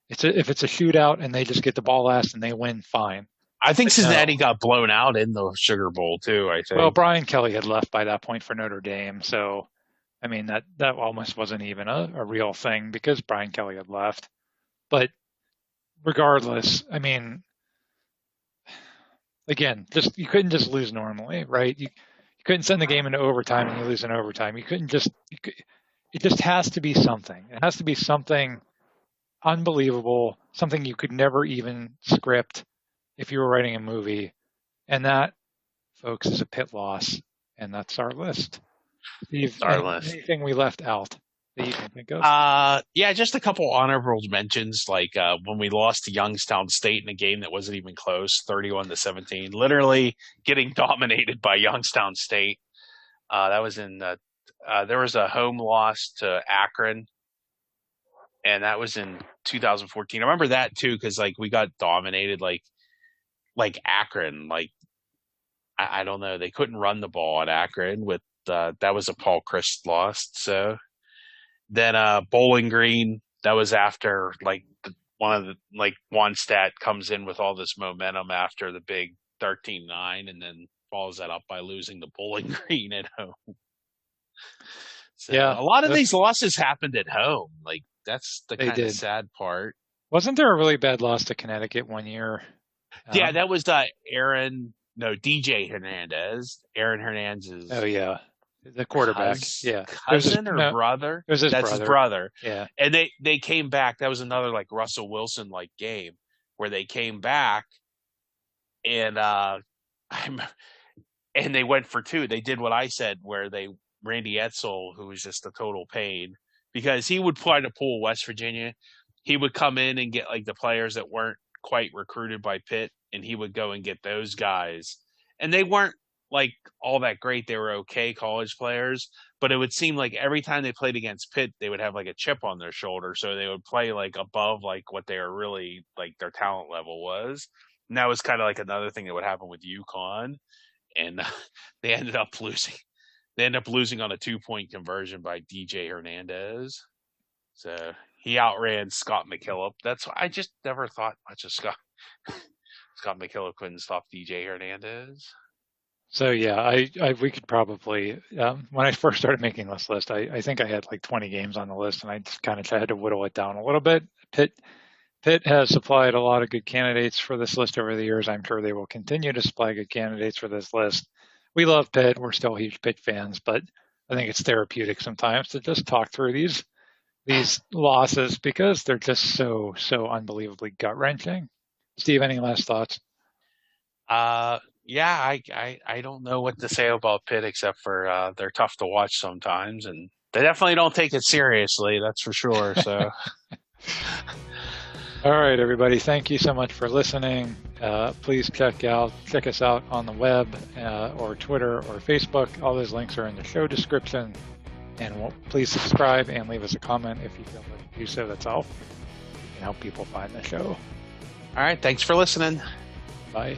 If it's a shootout and they just get the ball last and they win, fine.
I think Cincinnati got blown out in the Sugar Bowl too, I think.
Well, Brian Kelly had left by that point for Notre Dame, so I mean that almost wasn't even a real thing because Brian Kelly had left. But regardless, I mean, again, you couldn't just lose normally, right? You couldn't send the game into overtime and you lose in overtime. It just has to be something. It has to be something unbelievable, something you could never even script if you were writing a movie. And that, folks, is a Pitt loss. And that's our list. Steve, anything we left out that you can think of?
Yeah, just a couple honorable mentions, like when we lost to Youngstown State in a game that wasn't even close, 31-17, literally getting dominated by Youngstown State. That was there was a home loss to Akron, and that was in 2014. I remember that too, because like we got dominated, like Akron, like I don't know, they couldn't run the ball at Akron with that was a Paul Christ loss. So then Bowling Green, that was after like Wannstedt comes in with all this momentum after the big 13-9 and then follows that up by losing to Bowling Green at home. So
yeah,
a lot of these losses happened at home. Like that's the kind of sad part.
Wasn't there a really bad loss to Connecticut one year?
Yeah, that was DJ Hernandez. Aaron Hernandez.
Oh yeah. the quarterback. Yeah,
cousin or brother?
It was his
That's
brother.
his brother.
Yeah,
and they came back. That was another like Russell Wilson like game where they came back and and they went for two. They did what I said, where Randy Edsall, who was just a total pain, because he would try to pull West Virginia. He would come in and get like the players that weren't quite recruited by Pitt, and he would go and get those guys. And they weren't like all that great. They were okay college players, but it would seem like every time they played against Pitt, they would have like a chip on their shoulder. So they would play like above like what they were really like their talent level was. And that was kind of like another thing that would happen with UConn. And they ended up losing. They ended up losing on a 2-point conversion by DJ Hernandez. So he outran Scott McKillop. That's why I just never thought much of Scott. Scott McKillop couldn't stop DJ Hernandez.
So yeah, we could probably when I first started making this list, I think I had like 20 games on the list, and I just kind of had to whittle it down a little bit. Pitt has supplied a lot of good candidates for this list over the years. I'm sure they will continue to supply good candidates for this list. We love Pitt. We're still huge Pitt fans, but I think it's therapeutic sometimes to just talk through these losses because they're just so unbelievably gut-wrenching. Steve, any last thoughts?
Yeah, I don't know what to say about Pitt except for they're tough to watch sometimes, and they definitely don't take it seriously. That's for sure. So,
all right, everybody, thank you so much for listening. Please check us out on the web or Twitter or Facebook. All those links are in the show description. And please subscribe and leave us a comment if you feel like to do so. That's all. You can help people find the show.
All right, thanks for listening.
Bye.